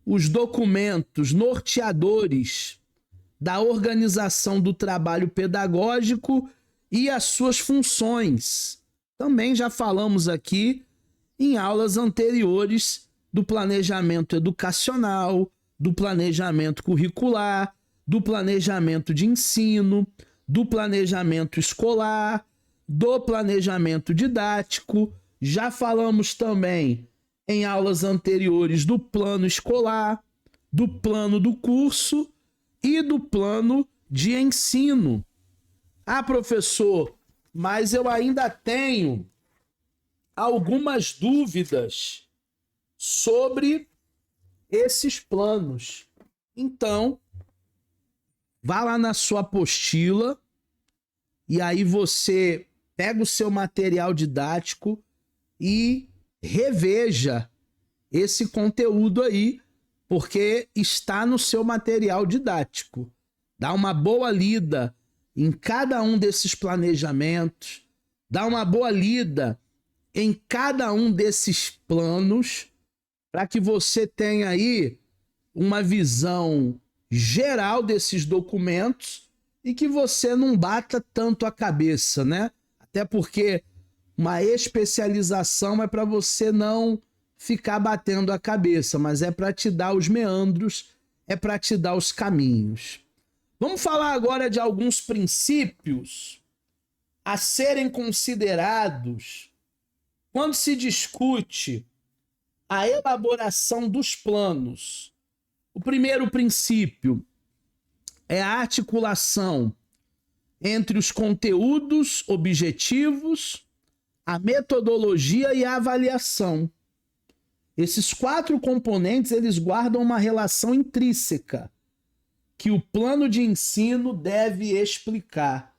os documentos norteadores da organização do trabalho pedagógico e as suas funções. Também já falamos aqui em aulas anteriores do planejamento educacional, do planejamento curricular, do planejamento de ensino, do planejamento escolar, do planejamento didático. Já falamos também em aulas anteriores do plano escolar, do plano do curso e do plano de ensino. Ah, professor, mas eu ainda tenho algumas dúvidas sobre esses planos. Então, vá lá na sua apostila e aí você pega o seu material didático e reveja esse conteúdo aí, porque está no seu material didático. Dá uma boa lida em cada um desses planejamentos, dá uma boa lida em cada um desses planos, para que você tenha aí uma visão geral desses documentos e que você não bata tanto a cabeça, né? Até porque uma especialização é para você não ficar batendo a cabeça, mas é para te dar os meandros, é para te dar os caminhos. Vamos falar agora de alguns princípios a serem considerados quando se discute a elaboração dos planos. O primeiro princípio é a articulação entre os conteúdos objetivos, a metodologia e a avaliação. Esses 4 componentes, eles guardam uma relação intrínseca que o plano de ensino deve explicar.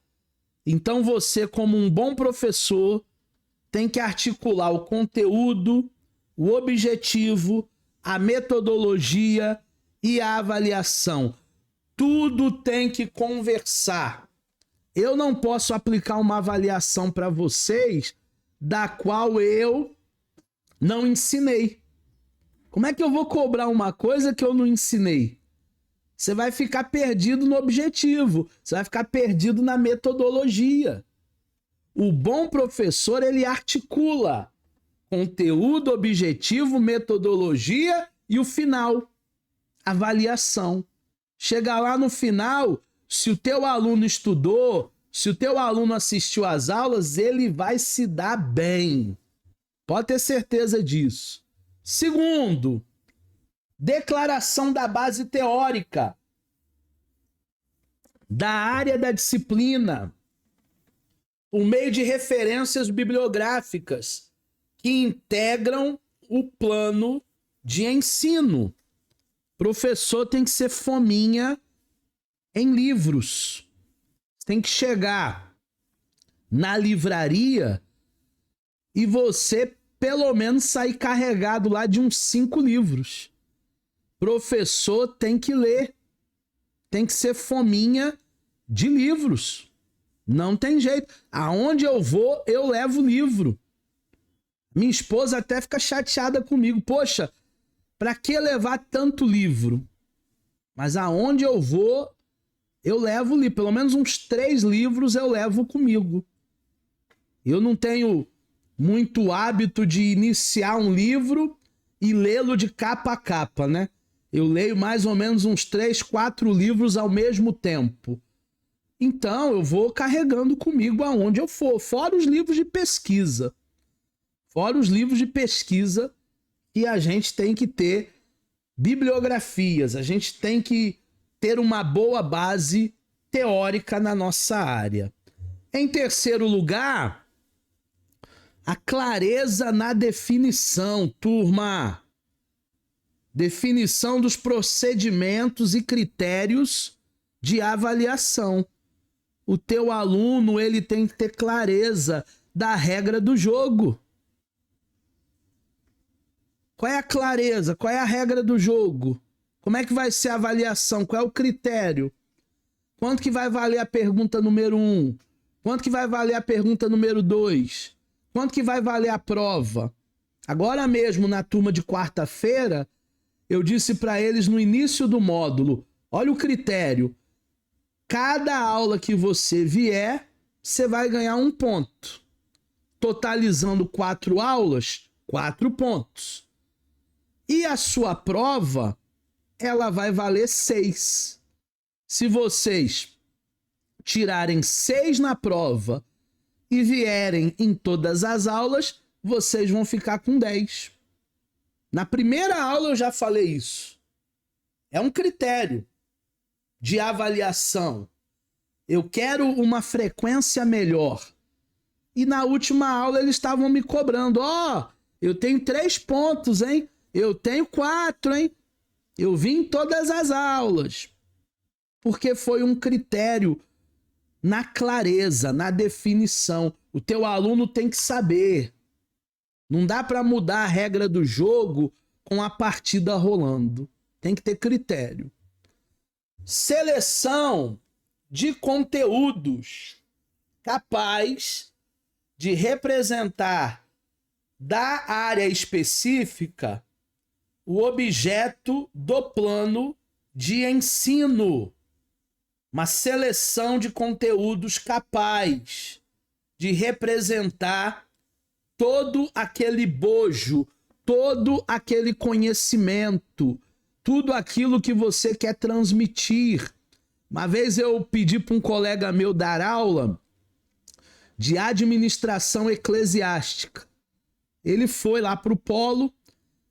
Então você, como um bom professor, tem que articular o conteúdo, o objetivo, a metodologia e a avaliação. Tudo tem que conversar. Eu não posso aplicar uma avaliação para vocês da qual eu não ensinei. Como é que eu vou cobrar uma coisa que eu não ensinei? Você vai ficar perdido no objetivo, você vai ficar perdido na metodologia. O bom professor, ele articula conteúdo, objetivo, metodologia e o final, avaliação. Chega lá no final, se o teu aluno estudou, se o teu aluno assistiu às aulas, ele vai se dar bem. Pode ter certeza disso. Segundo, declaração da base teórica da área da disciplina, por meio de referências bibliográficas que integram o plano de ensino. Professor tem que ser fominha em livros. Tem que chegar na livraria e você pelo menos sair carregado lá de uns 5 livros. Professor tem que ler. Tem que ser fominha de livros. Não tem jeito. Aonde eu vou, eu levo livro. Minha esposa até fica chateada comigo. Poxa, pra que levar tanto livro? Mas aonde eu vou, eu levo livro. Pelo menos uns 3 livros eu levo comigo. Eu não tenho muito hábito de iniciar um livro e lê-lo de capa a capa, né? Eu leio mais ou menos uns 3, 4 livros ao mesmo tempo. Então, eu vou carregando comigo aonde eu for, fora os livros de pesquisa. Fora os livros de pesquisa que a gente tem que ter bibliografias, a gente tem que ter uma boa base teórica na nossa área. Em terceiro lugar, a clareza na definição, turma. Definição dos procedimentos e critérios de avaliação. O teu aluno, ele tem que ter clareza da regra do jogo. Qual é a clareza? Qual é a regra do jogo? Como é que vai ser a avaliação? Qual é o critério? Quanto que vai valer a pergunta número 1? Quanto que vai valer a pergunta número 2? Quanto que vai valer a prova? Agora mesmo, na turma de quarta-feira, eu disse para eles no início do módulo, olha o critério. Cada aula que você vier, você vai ganhar 1 ponto. Totalizando 4 aulas, 4 pontos. E a sua prova, ela vai valer 6. Se vocês tirarem 6 na prova e vierem em todas as aulas, vocês vão ficar com 10. Na primeira aula eu já falei isso. É um critério de avaliação. Eu quero uma frequência melhor. E na última aula eles estavam me cobrando. Ó, eu tenho 3 pontos, hein? Eu tenho 4, hein? Eu vim em todas as aulas. Porque foi um critério na clareza, na definição. O teu aluno tem que saber. Não dá para mudar a regra do jogo com a partida rolando. Tem que ter critério. Seleção de conteúdos capaz de representar da área específica o objeto do plano de ensino. Uma seleção de conteúdos capaz de representar todo aquele bojo, todo aquele conhecimento, tudo aquilo que você quer transmitir. Uma vez eu pedi para um colega meu dar aula de administração eclesiástica. Ele foi lá para o polo,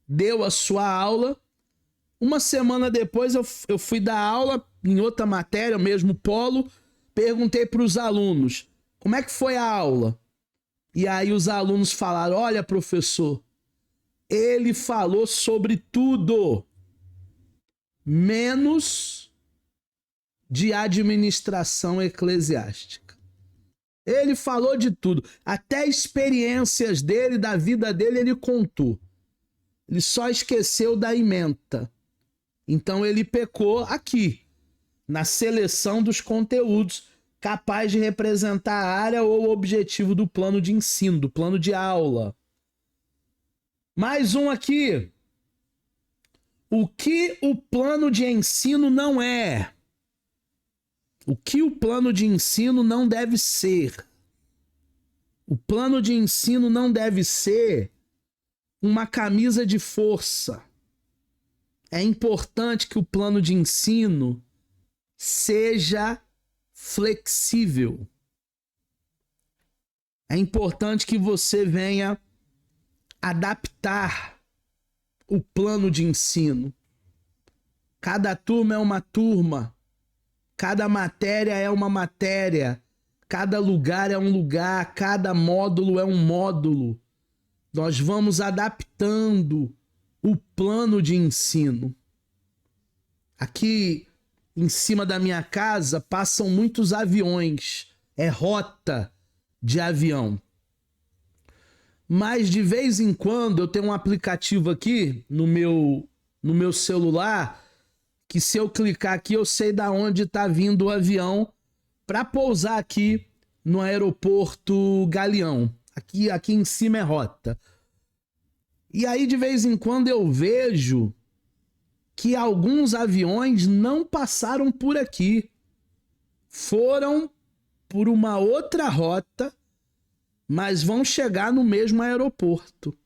deu a sua aula. Uma semana depois eu fui dar aula em outra matéria, o mesmo polo. Perguntei para os alunos, como é que foi a aula? E aí os alunos falaram, olha, professor, ele falou sobre tudo, menos de administração eclesiástica. Ele falou de tudo, até experiências dele, da vida dele, ele contou. Ele só esqueceu da ementa. Então ele pecou aqui, na seleção dos conteúdos, capaz de representar a área ou o objetivo do plano de ensino, do plano de aula. Mais um aqui. O que o plano de ensino não é? O que o plano de ensino não deve ser? O plano de ensino não deve ser uma camisa de força. É importante que o plano de ensino seja flexível. É importante que você venha adaptar o plano de ensino. Cada turma é uma turma, cada matéria é uma matéria, cada lugar é um lugar, cada módulo é um módulo. Nós vamos adaptando o plano de ensino. Aqui em cima da minha casa passam muitos aviões, é rota de avião. Mas de vez em quando eu tenho um aplicativo aqui no meu celular que se eu clicar aqui eu sei da onde está vindo o avião para pousar aqui no aeroporto Galeão. Aqui em cima é rota. E aí de vez em quando eu vejo que alguns aviões não passaram por aqui. Foram por uma outra rota mas vão chegar no mesmo aeroporto.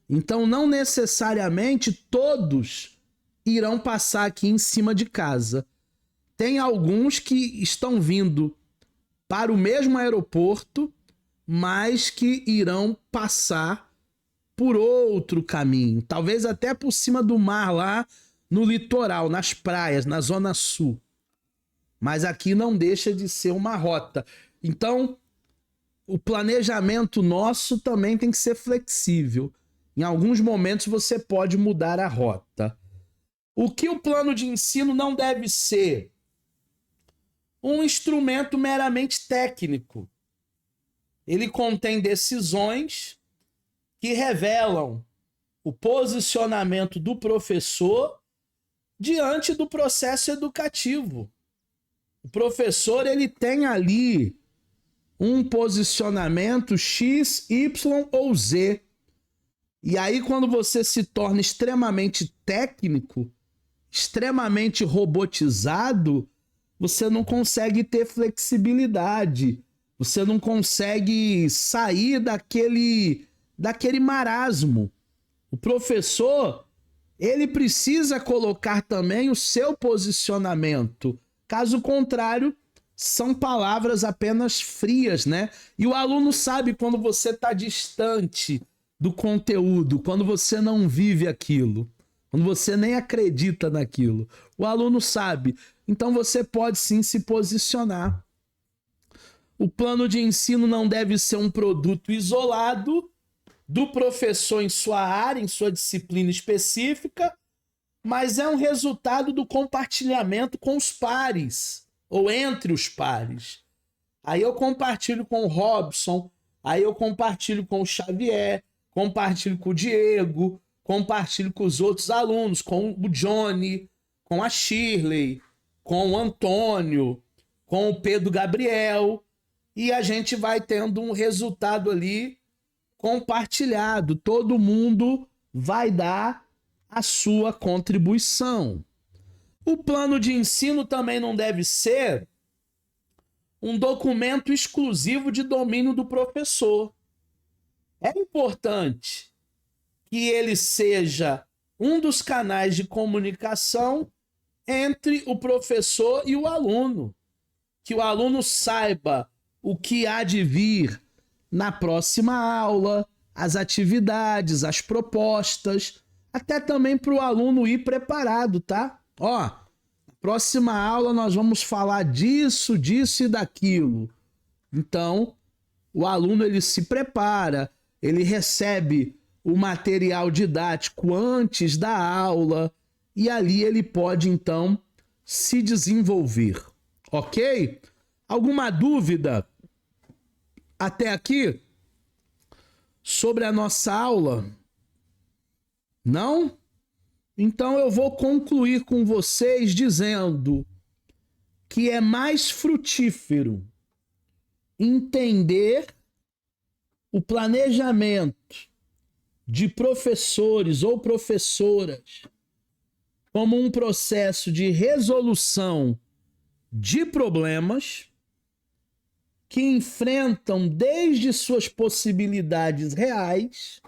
Então, não necessariamente todos irão passar aqui em cima de casa. Tem alguns que estão vindo para o mesmo aeroporto, mas que irão passar por outro caminho. Talvez até por cima do mar lá no litoral, nas praias, na Zona Sul. Mas aqui não deixa de ser uma rota. Então, o planejamento nosso também tem que ser flexível. Em alguns momentos você pode mudar a rota. O que o plano de ensino não deve ser? Um instrumento meramente técnico. Ele contém decisões que revelam o posicionamento do professor diante do processo educativo. O professor, ele tem ali um posicionamento X, Y ou Z. E aí, quando você se torna extremamente técnico, extremamente robotizado, você não consegue ter flexibilidade. Você não consegue sair daquele marasmo. O professor, ele precisa colocar também o seu posicionamento. Caso contrário, são palavras apenas frias, né? E o aluno sabe quando você está distante do conteúdo, quando você não vive aquilo, quando você nem acredita naquilo. O aluno sabe. Então você pode sim se posicionar. O plano de ensino não deve ser um produto isolado do professor em sua área, em sua disciplina específica, mas é um resultado do compartilhamento com os pares, ou entre os pares. Aí eu compartilho com o Robson, aí eu compartilho com o Xavier, compartilho com o Diego, compartilho com os outros alunos, com o Johnny, com a Shirley, com o Antônio, com o Pedro Gabriel, e a gente vai tendo um resultado ali compartilhado. Todo mundo vai dar a sua contribuição. O plano de ensino também não deve ser um documento exclusivo de domínio do professor. É importante que ele seja um dos canais de comunicação entre o professor e o aluno. Que o aluno saiba o que há de vir na próxima aula, as atividades, as propostas, até também para o aluno ir preparado, tá? Ó, na próxima aula nós vamos falar disso, disso e daquilo. Então, o aluno ele se prepara, ele recebe o material didático antes da aula e ali ele pode, então, se desenvolver. Ok? Alguma dúvida até aqui sobre a nossa aula? Não? Então eu vou concluir com vocês dizendo que é mais frutífero entender o planejamento de professores ou professoras como um processo de resolução de problemas que enfrentam desde suas possibilidades reais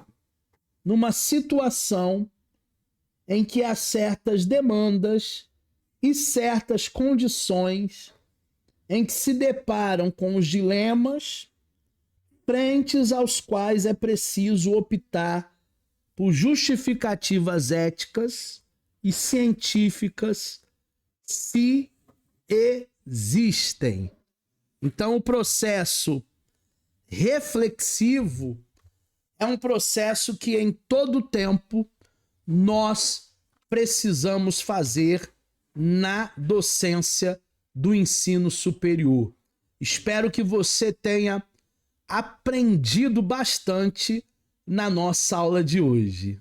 numa situação em que há certas demandas e certas condições em que se deparam com os dilemas frentes aos quais é preciso optar por justificativas éticas e científicas, se existem. Então, o processo reflexivo é um processo que em todo tempo nós precisamos fazer na docência do ensino superior. Espero que você tenha aprendido bastante na nossa aula de hoje.